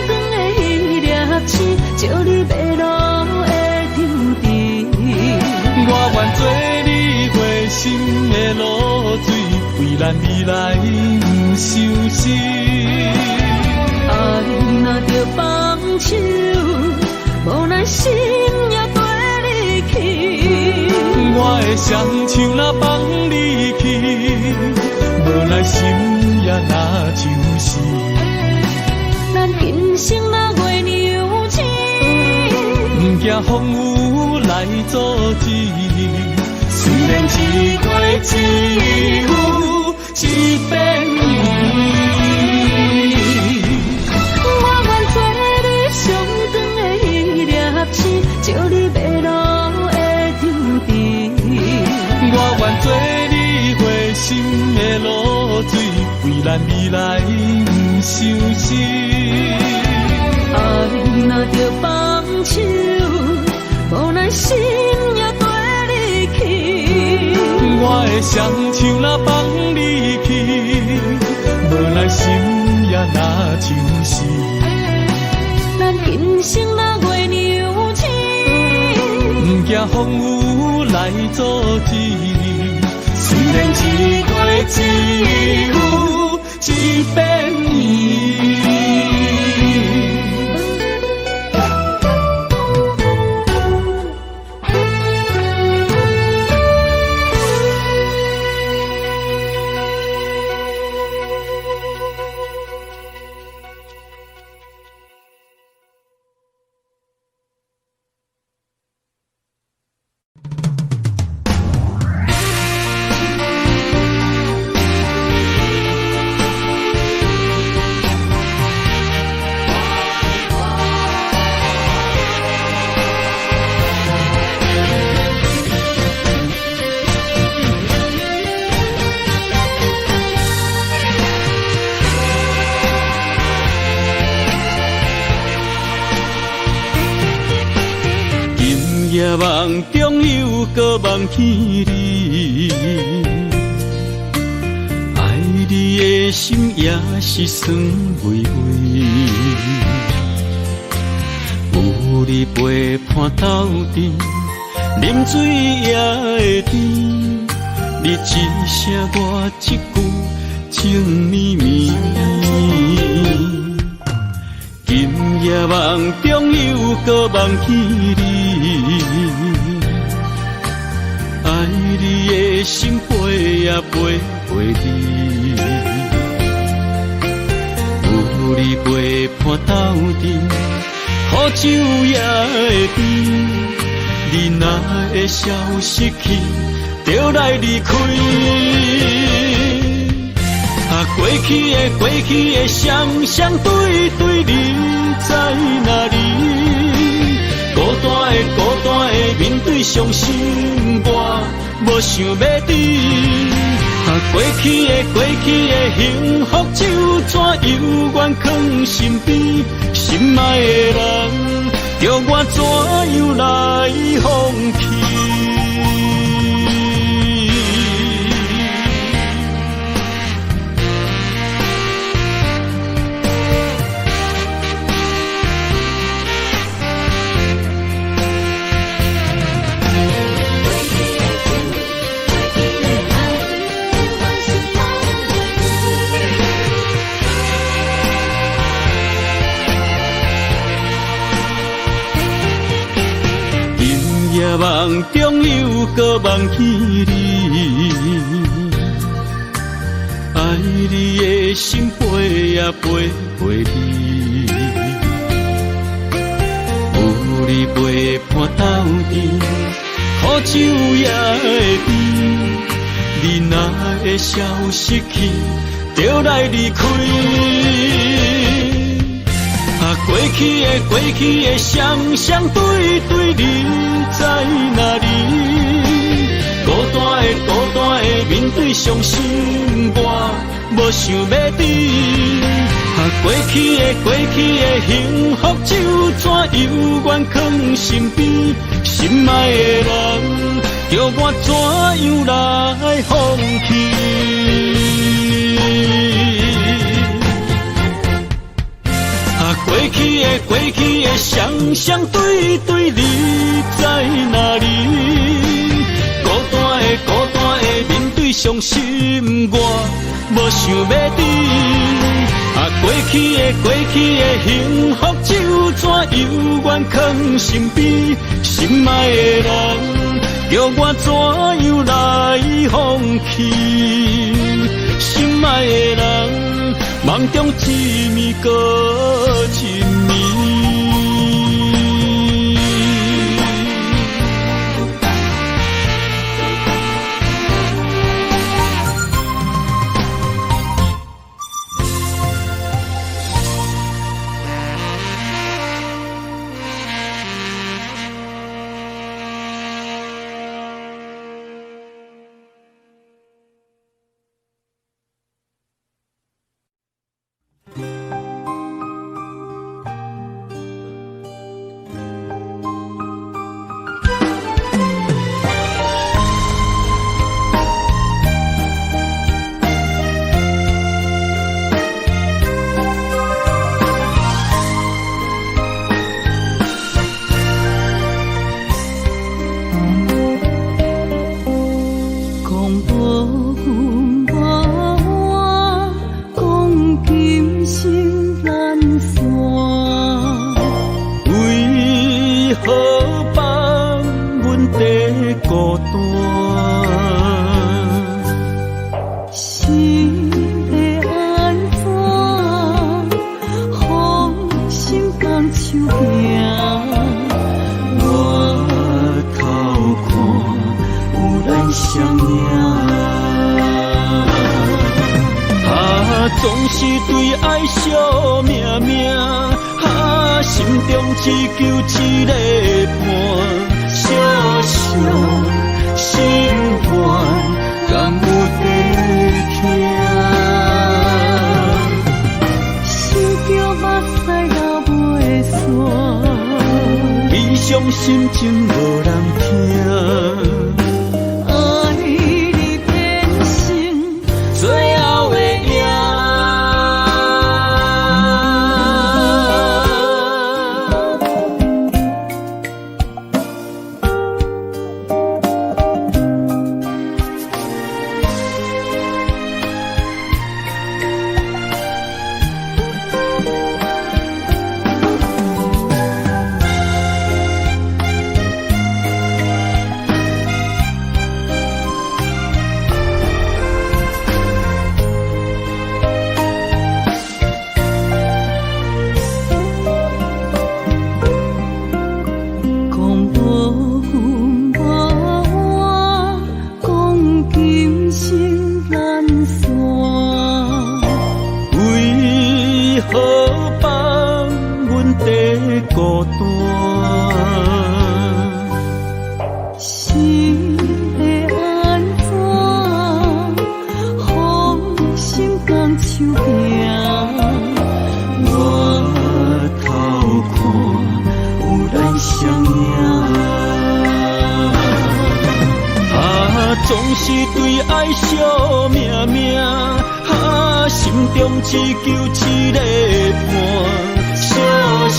长的迄粒星，照你迷路的场地。我愿做你回心的露水，为咱未来不相信。爱若着放手，无奈心也跟你去。我的双手若放你去，无奈心也若像是。咱今生若月娘星，不惊风雨来阻止。虽然一月一有一变伊。我愿做你上长的迄粒星，照你迷路的场地。我愿做你回心的露水，为咱未来不相信。爱若着放手，无奈心也跟你去。我的双手若放你去，无奈心也若像是。咱今生若月娘星，不惊风雨来阻止。虽然一月一有一变伊。夜梦中又搁梦起你，爱你的心也是酸微微。有你陪伴斗阵，啉水也会甜。你一声我一句，情绵绵。今夜梦中又搁梦起你，爱你的心飞呀飞飞你，有你陪伴斗阵，好酒也会甜，你若会消失去，就来离开。过去的双对对，你在哪里？孤单的面对伤心，我无想要知。过去的幸福就怎犹原藏身边，心爱的人，叫我怎样来放弃？夜梦中又搁梦起你，爱你的心飞呀飞你，有你陪伴斗阵，苦酒也会甜。你若会消失去，就来离开。过去的双对对，你在哪里？孤单的面对伤心，我无想要知。过去的幸福就怎犹原藏身边，心爱的人，叫我怎样来放弃？过去的双对对，你在哪里？孤单的面对伤心，我无想要知。过去的幸福就怎犹原藏身边，心爱的人，叫我怎样来放弃？心爱的人，梦中一暝搁一暝。总是对爱惜命命，心中只求一个伴，小小心愿，敢有地听？想着目屎流袂煞，悲伤心情无人听。爱惜命命，心中只求一个伴，小小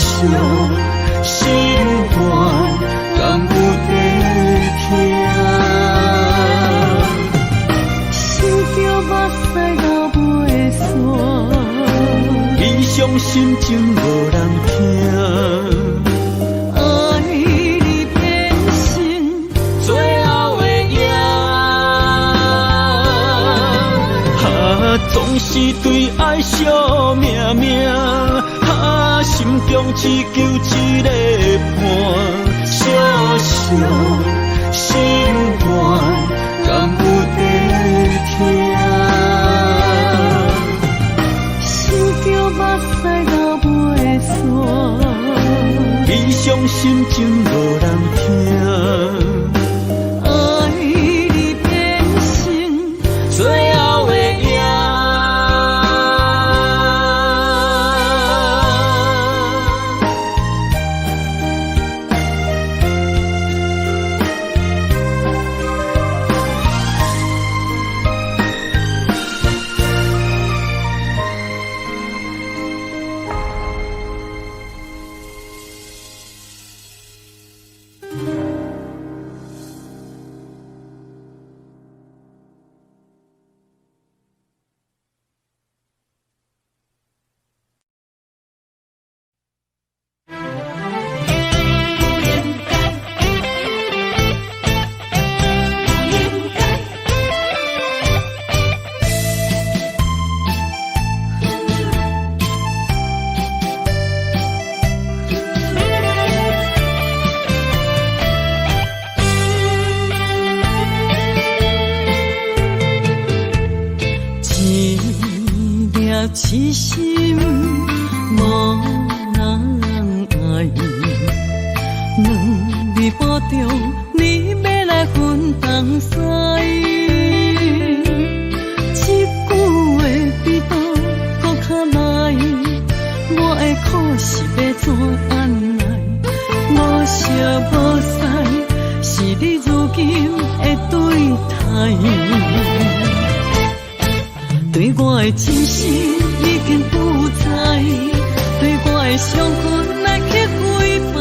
心愿，敢有在听？想着目屎流袂煞，理想心情无人听。总是对爱惜命命，心中只求一个伴，小小心愿，敢有在听？想着目屎流袂煞，理想心情无人听。痴心无人爱，两字保重，你要来分东西。一句话比刀搁较来，我的苦是要怎安来？无惜无使，是你如今的对待。对我的真心已经不在，对我的伤痕来去几摆，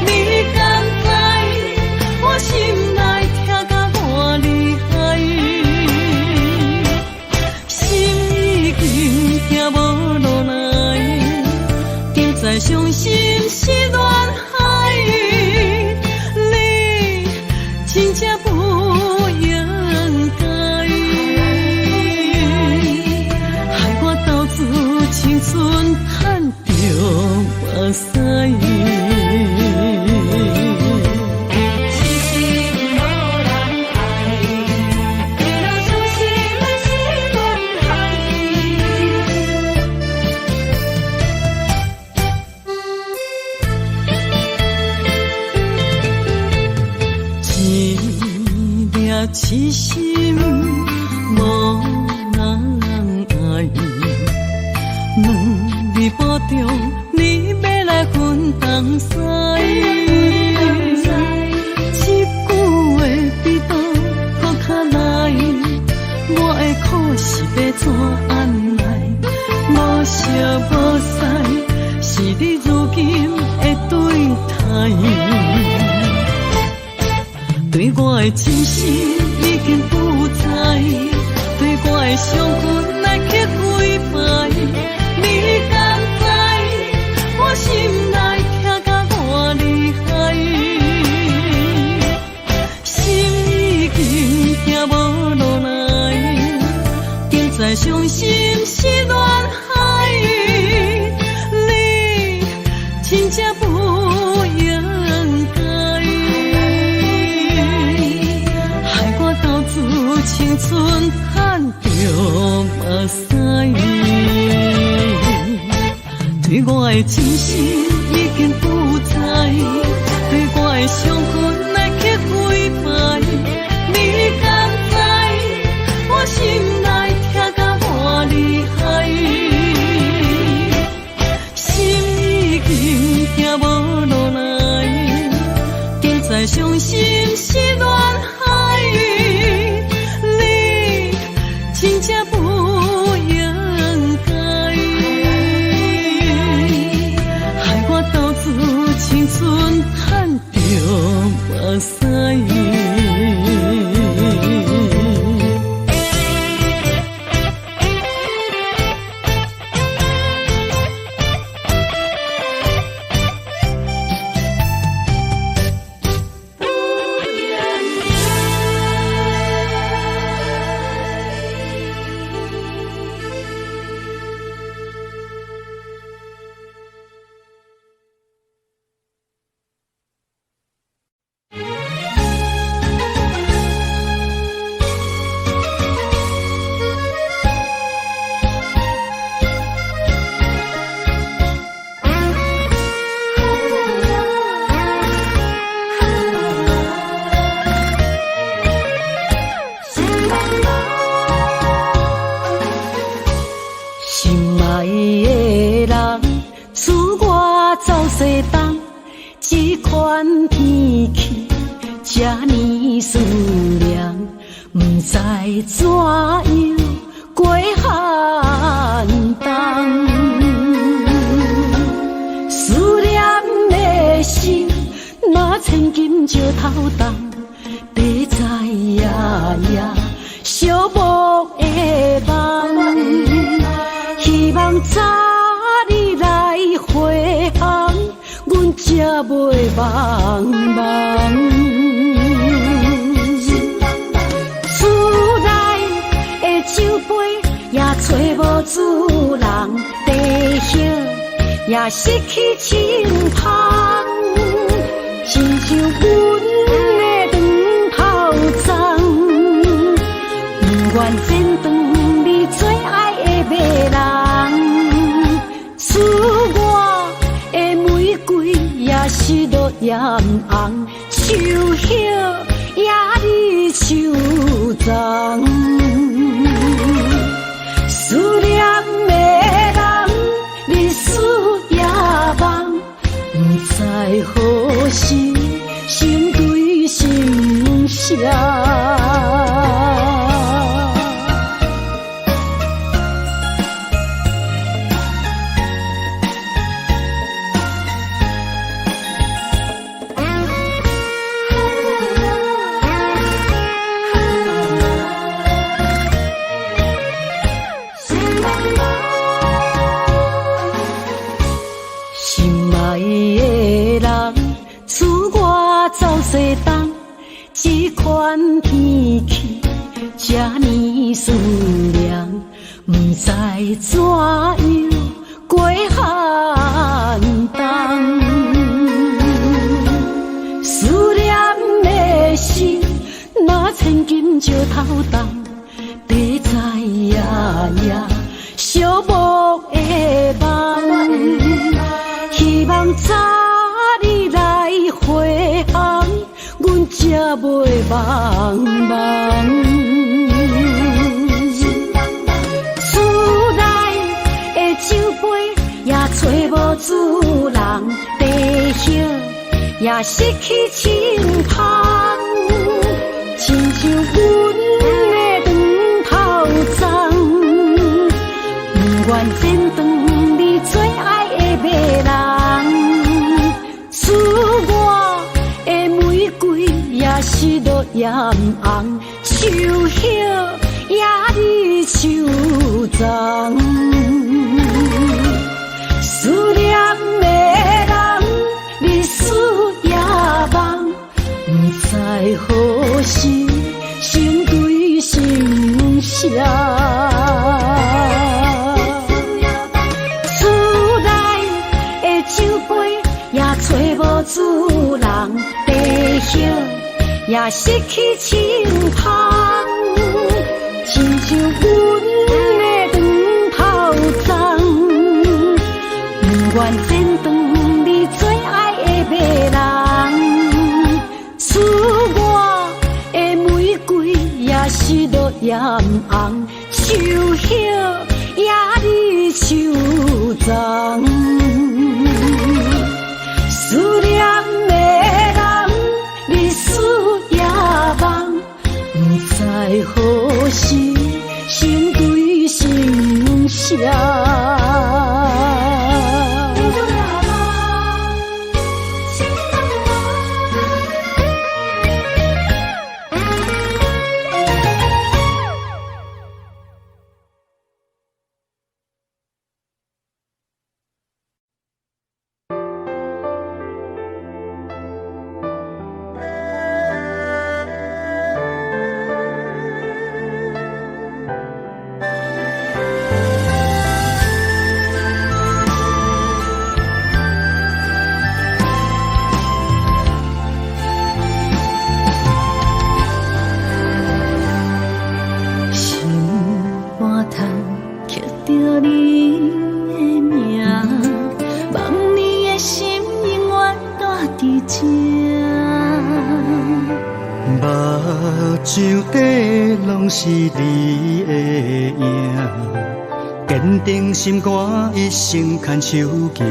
你敢知我心内痛甲偌厉害？心已经行无路来，今再伤心是恋海，你真正不应该。青春叹着目屎，痴心无人爱，为了伤心是恋海。一粒痴心无人爱。两字保重，你要来分东西。一句话比刀搁较来，我的苦是要怎安来？无惜无使，是你如今的对待。对我的真心已经不在，对我的伤痕来去几摆。你敢知我心内痛甲偌厉害？心已经行无路来，今再伤心是恋海，你真正不应该，害我到处青春叹着目屎。对我的真心已经不在，对我的伤痕来去几摆，你敢知我心内痛甲偌厉害？心已经行无路来，今再伤心是恋海，你款天气，这呢思念，不知怎样过寒冬。思念的心，若千金石头重，地在夜夜寂寞的梦。希望早日来回航，阮才袂茫茫。厝内的酒杯也找无主人，地叶也失去清芳，亲像阮的长头鬃，不愿剪断你最爱的马人。厝外的玫瑰也是落艳红，树叶也离树丛。思念的人，日思夜梦，不知何时心对心伤。西东，这款天气，这呢思念，不知怎样过寒冬。思念的心，若千金石头重，地在夜夜寂寞的梦。希望早日来回航，阮才袂茫茫。厝内的酒杯也找无主人，地叶也失去清芳，亲像阮的长头鬃，不愿剪断你最爱的马人。厝外的玫瑰也是落艳红，树叶也离树丛。思念的人，日思夜梦，不知何时心对心伤。厝内的酒杯也找无主人，地叶也失去清芳，亲像阮的长头鬃，不愿剪断你最爱的马人。厝外的玫瑰也是落艳红，树叶也离树丛。思念的人，日思夜梦，不知何时心对心伤。是你的影，坚定心肝，一生牵手行。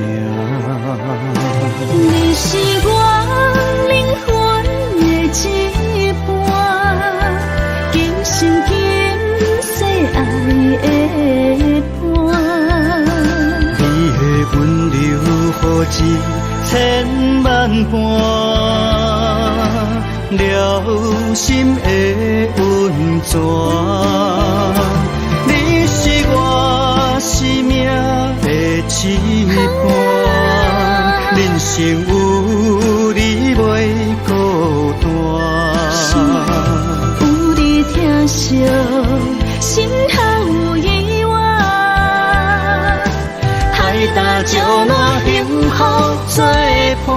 你是我灵魂的一半，今生今世爱的伴。你的温柔何止千万般，了心的温泉。你是我生命的一半，人生有你袂孤单。有你疼惜，心头有意外，海大石烂，幸福作伴。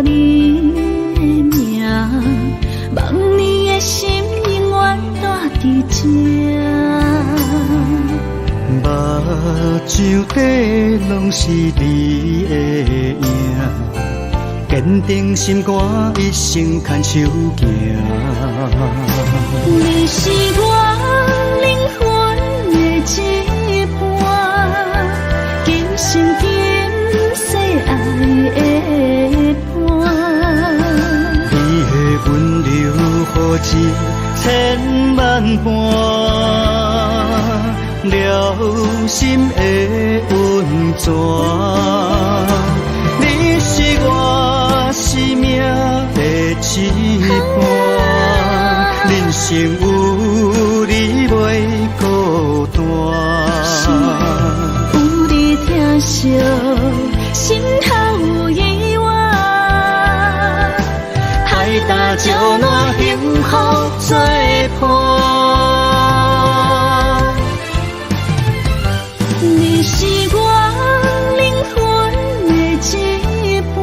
你的名，望你的心永远带伫这。目睭底拢是你的影，坚定心肝，一生牵手行。你是我灵魂的一半，今生今世爱的温柔何止千万般，了心的温泉。你是我生命的一半，人生有你袂孤单。有你疼惜，心头有意外。海大石烂，幸福作伴。你是我灵魂的一半，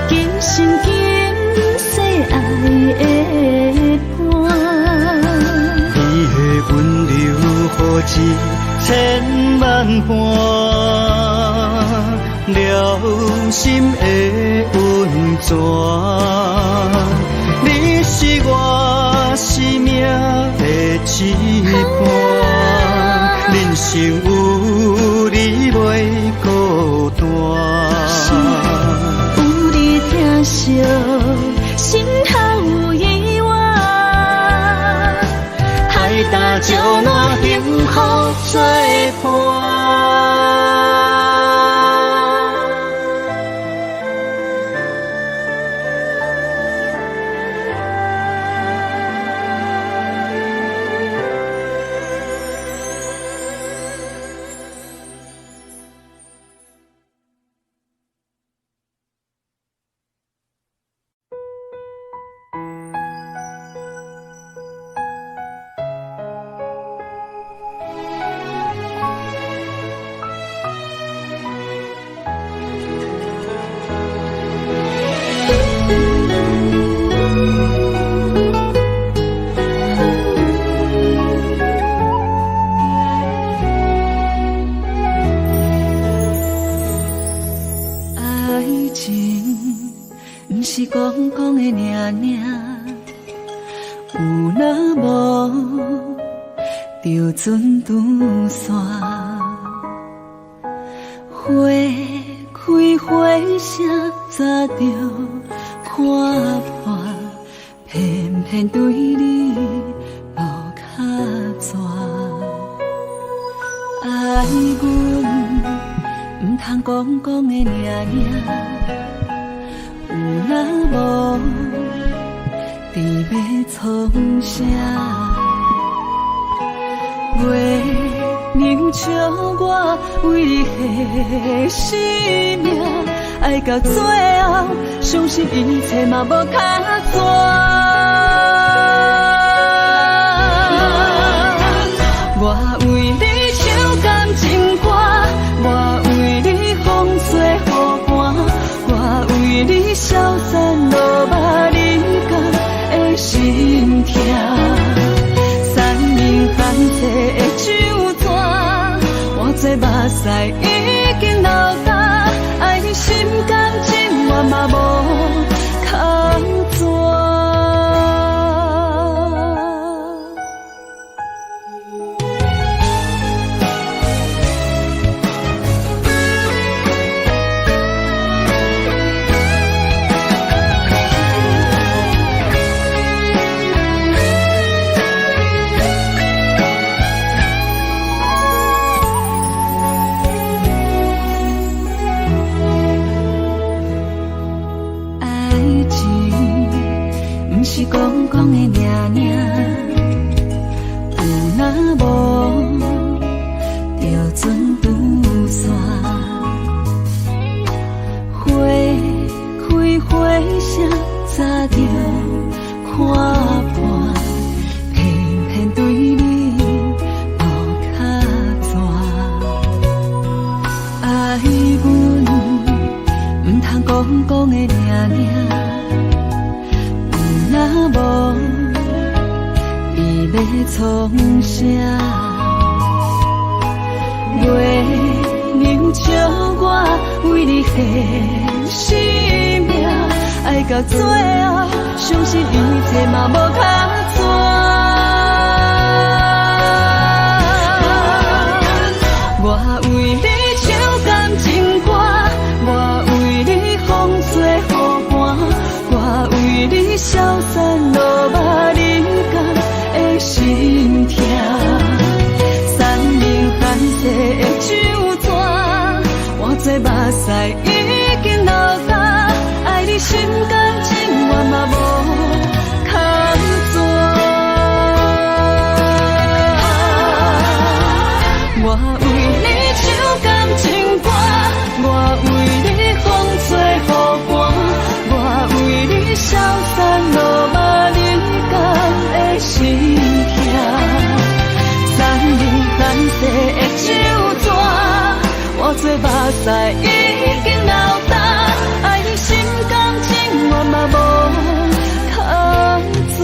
今生今世爱的伴。你的温柔何止千万般，了心的温泉。你是我生命的一半，人生有你袂孤单。有你疼惜，心头有意外。海大石烂，幸福作伴。讲讲的尔尔，有若无就船渡线，花开花谢早就看破，偏偏对你无卡纸。爱阮唔通讲讲的尔尔。有若无，伫要创啥？袂能笑我为何生命爱到最后，相信一切嘛无卡纸。我为你唱感情歌，我为你风吹雨寒。我为你消散落目，你心痛。山明海誓的酒泉，我做目屎已经流干，爱你心甘情愿嘛无空转。是讲讲的尔尔，有若无就准拄线。花开花谢，早就看破，偏偏对你无卡纸。爱阮唔通讲讲的尔尔。若无，你要创啥？月亮照我为你献生命，爱到最后，相信一切嘛无卡纸。我为你唱感情歌，我为你风吹雨寒，我为你消散落马人间的心痛。山明海誓的酒泉，我做目屎已经流干，爱你心甘情愿嘛无空转。我为你唱感情歌，我为你风吹雨寒，我为你消散落马人间的心痛。山明海誓的酒泉，我做目屎已经流干，爱你心甘情愿嘛无空转。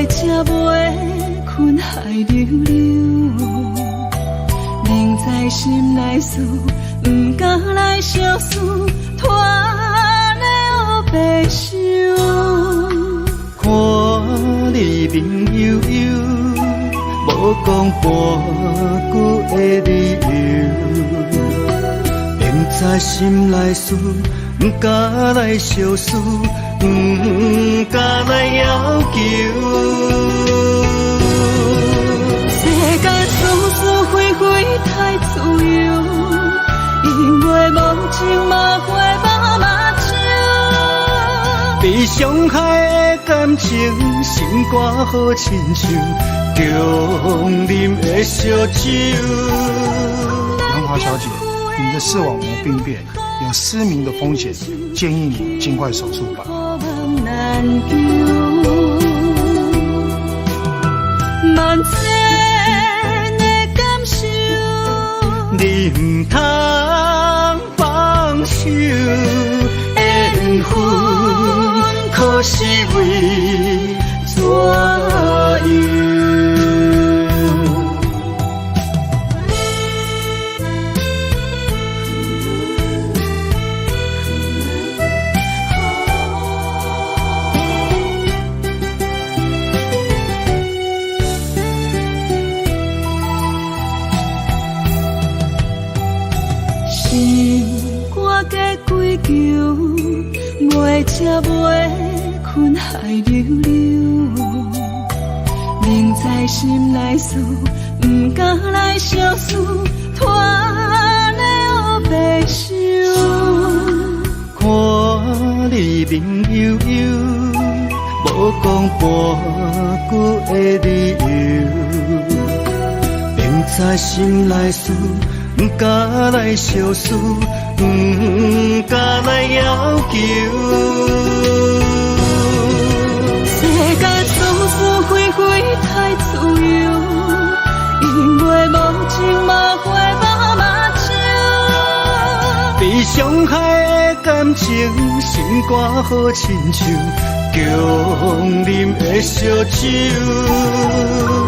才袂困海流流，明知心内事，不敢来相思，拖了白想。看你面悠悠，无讲半句的理由，明知心内事，不敢来相思。不敢来要求，世间是是非非太自由，因为无情嘛会无目睭。被伤害的感情，心肝好亲像强啉的烧酒。杨华小姐，你的视网膜病变有失明的风险，建议你尽快手术吧。难求。万千的感受，你不通放手，缘分可是为怎样？袂吃袂困海流流，明知心内事，不敢来相思，拖了白首。看你面悠悠，无讲半句的理由，明知心内事，不敢来相思。不敢来要求，世间事事非非太自由，因为无情嘛会把目睭。被伤害的感情，心肝好亲像强啉的烧酒。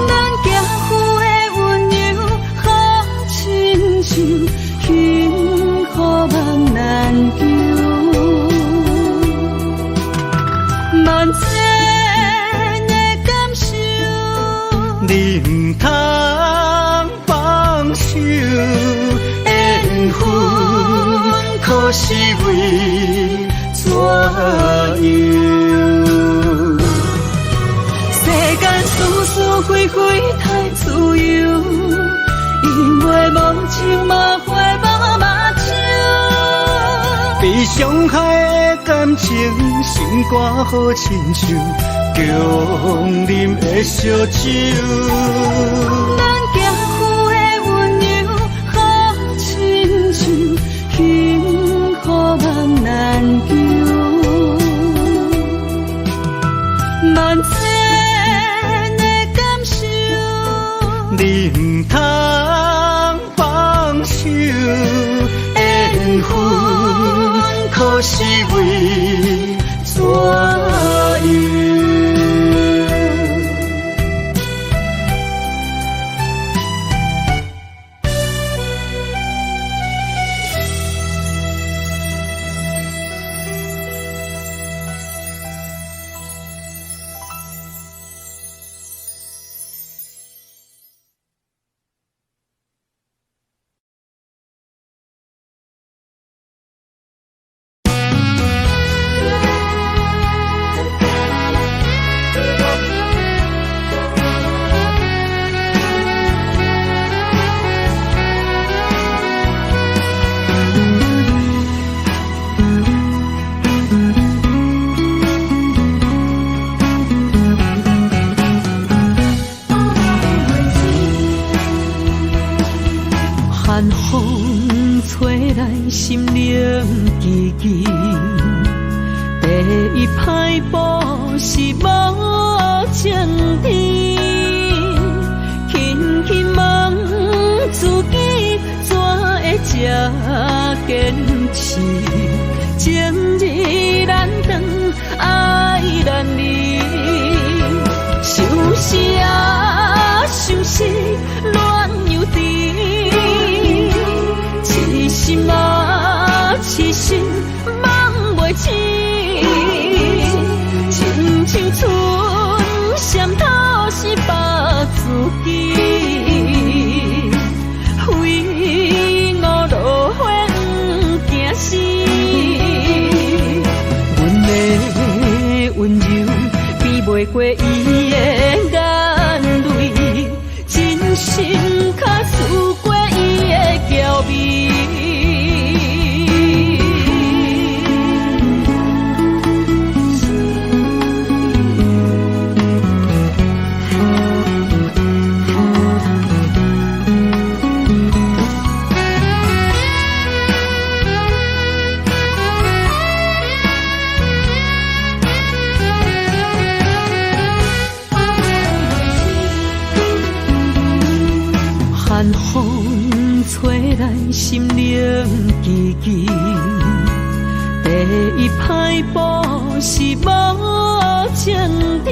咱行夫的温柔好亲像幸福梦难求，万千的感受，你不通放手，缘分可是为怎样？世间事事非非太自由，因为无情嘛会把目睭。被伤害的感情，心肝好亲像强啉的烧酒。咱行夫的温柔好亲像幸福梦难求，万千的感受，你不通放手，缘分可是为怎样？寒风吹来心灵寂寂，第一摆步是无情天，轻轻问自己怎会这坚持，情义难断，爱难离，想死啊想死，恋又甜。痴心啊，痴心梦袂醒，亲像春闪透是白自己，非我落花不惊死。阮的温柔比袂过伊的眼泪，真心。晚风吹来心灵吱吱，第一摆步是无情甜，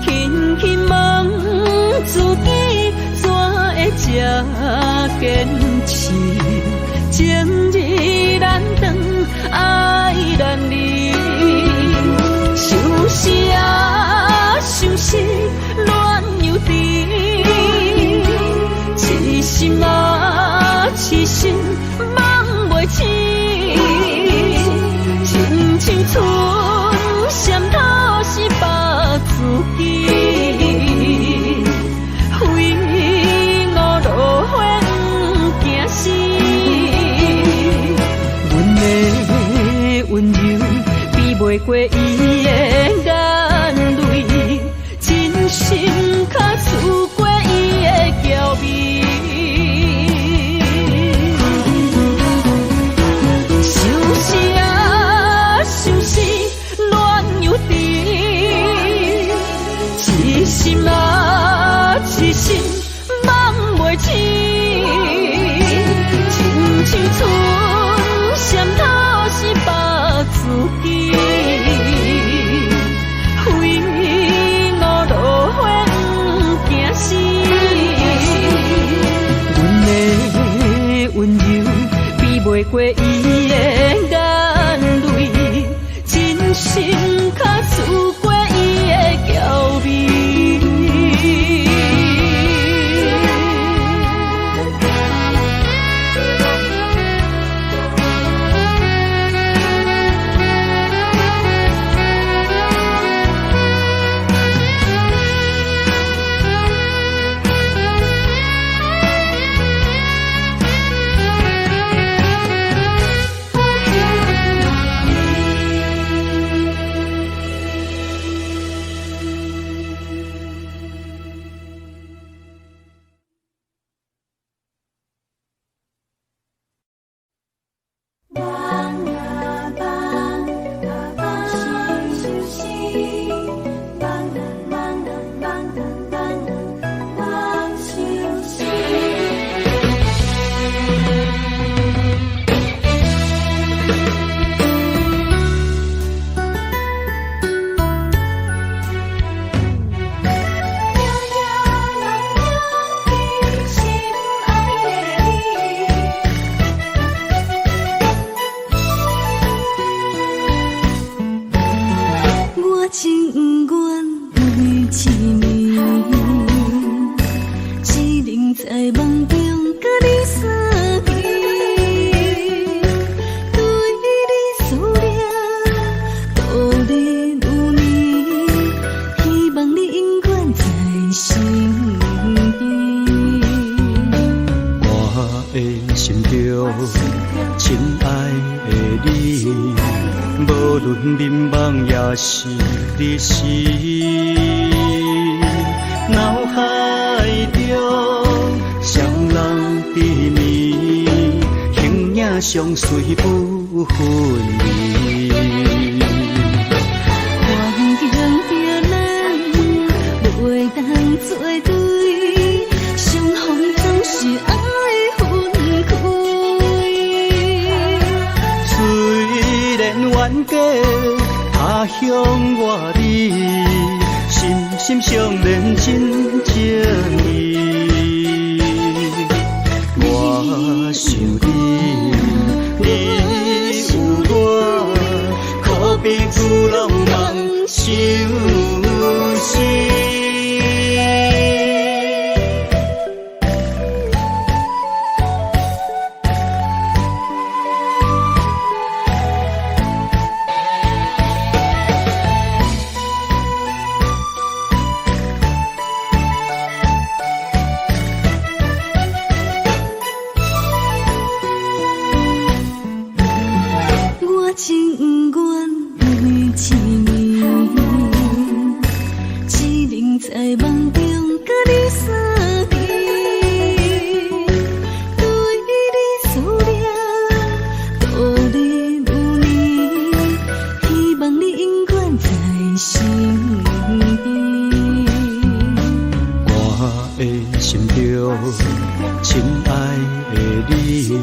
轻轻问自己怎会这坚持，情义难断，爱难离，想死啊想死，恋又甜。痴心啊，痴心梦袂醒，亲像春闪透是白自己，非我落花不惊死。阮的温柔比袂过伊的眼泪，真心较刺过伊的娇媚。痴心啊，痴心梦袂醒，亲像春闪透是白自己，非我落花不惊死。阮的温柔比袂过伊的眼泪，真心较刺过伊的娇媚。脑海中双人缠绵，形影相随不分离。环境叫咱袂当做对，相逢总是爱分开。虽然冤家他乡外里，心心相连真情意。我想你，你有我，可比旧浪漫相思。的心中，亲爱的你，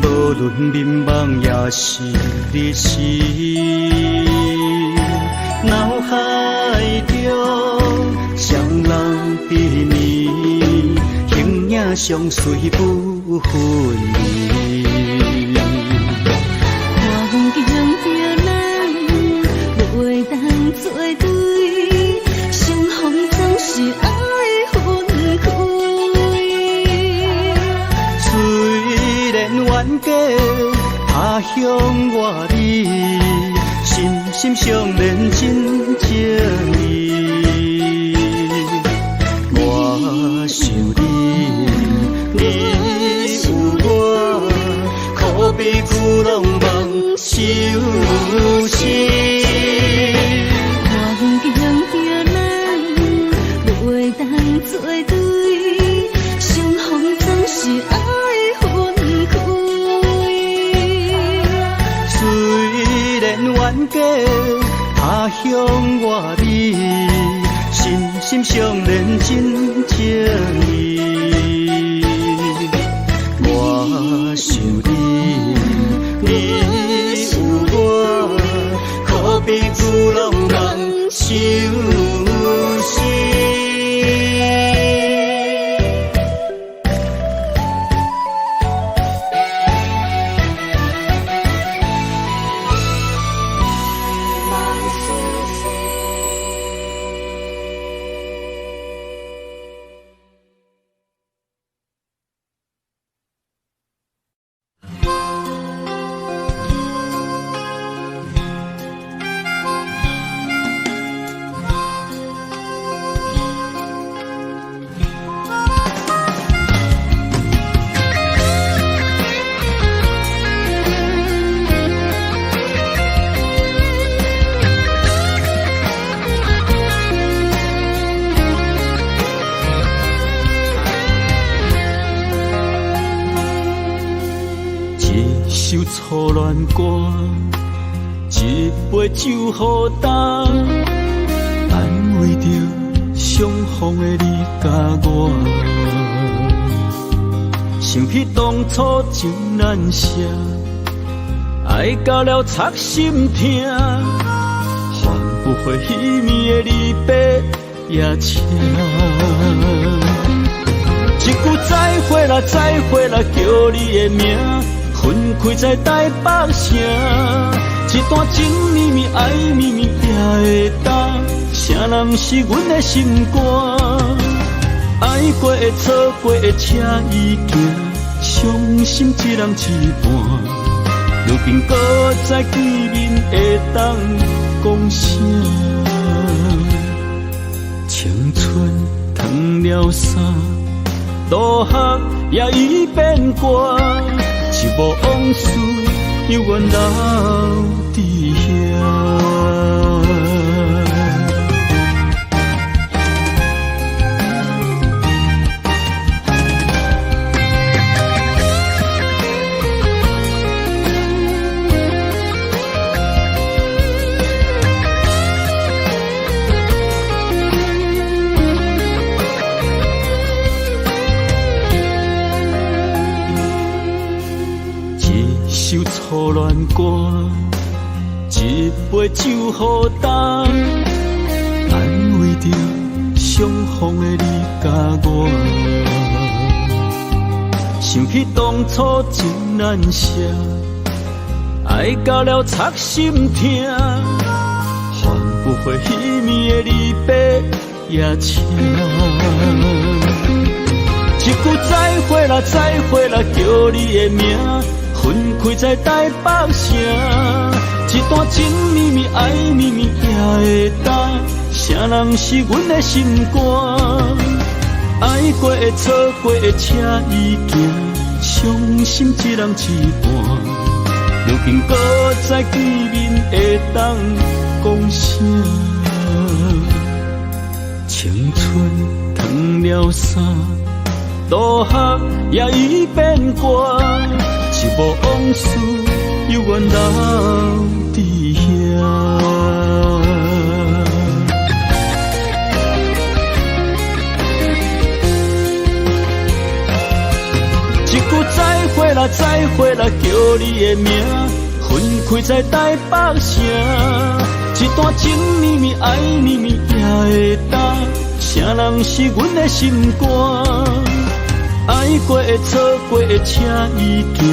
无论迷茫也是日时，脑海中双人比拟，形影相随不分离。环境着咱不会当作对，相逢总是爱分开。虽然冤家他乡外里，心心相连真情意。我想你，你有我，可比古龙梦相思。环境着咱不会当作对，相逢总是爱分开。虽然冤家他乡外里，心心相连真情意。我想你，你有我，可比古龙梦相思。首初恋歌，一杯酒好干，安慰着相逢的你甲我。想起当初情难舍，爱到了插心痛，换不回彼暝的离别夜车。一句再会啦，再会啦，叫你的名。分开在台北城，一段情绵绵爱绵绵也会当，啥人是阮的心肝？爱过的错过的车已行，伤心一人一半。如今搁再见面会当讲啥？青春褪了衫，落霞也已变卦。一幕往事，犹原留伫遐。首初恋歌，一杯酒好干，安慰着相逢的你甲我。想起当初情难舍，爱到了插心痛，换不回彼暝的离别夜车。一句再会啦，再会啦，叫你的名。分开在台北城，一段情绵绵爱绵绵也会当，啥人是阮的心肝？爱过的错过的车已行，伤心一人一半。如今搁再见面会当讲啥？青春褪了衫，落霞也已变卦。一幕往事，犹原留伫遐。啦再回来叫你的名，分开在台北城，一段情绵绵爱绵绵也会当，啥人是阮的心肝？爱过的错过的车已行，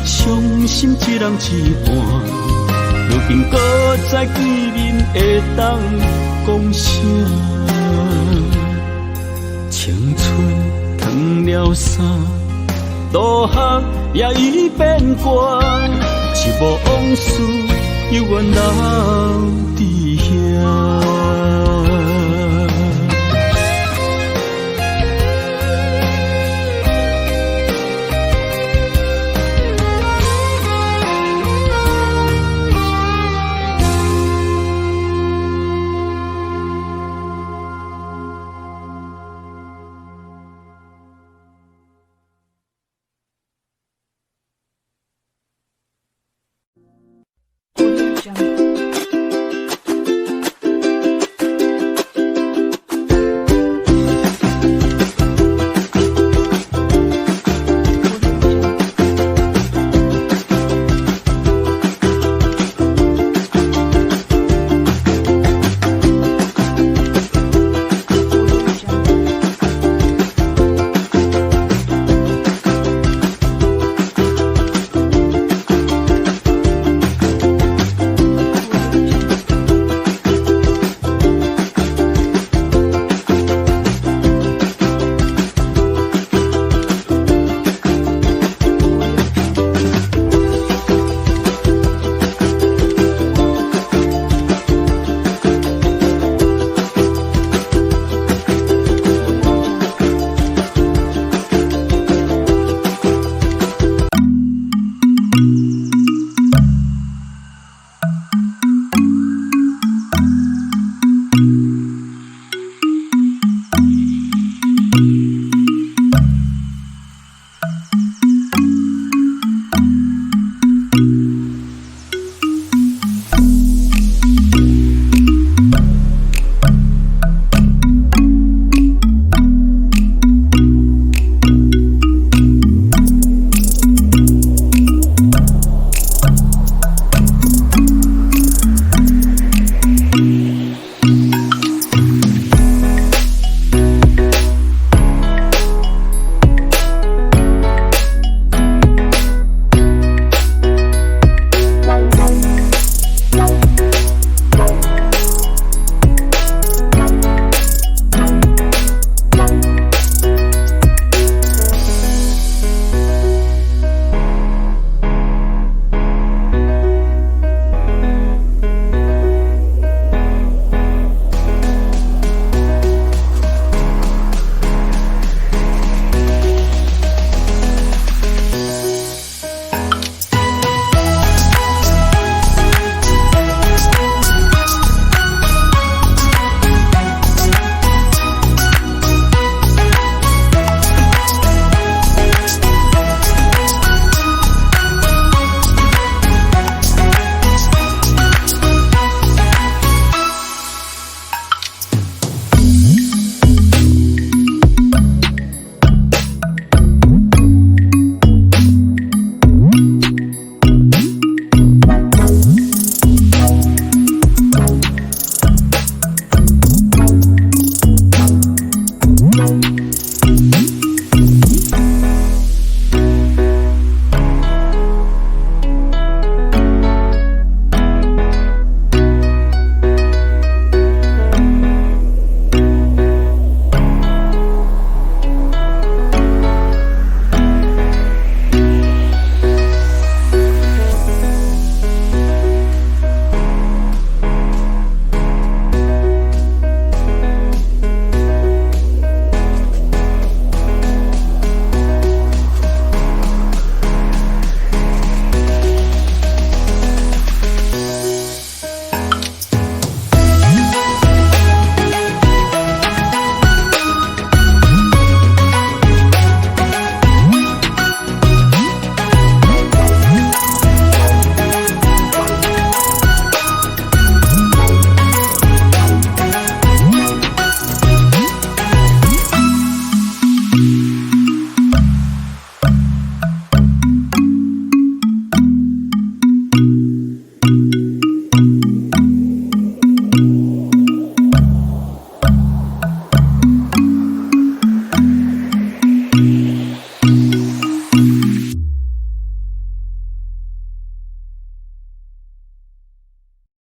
伤心一人一半，如今搁再见面会当讲啥？青春褪了衫，路客也已变卦，一幕往事犹原留伫遐。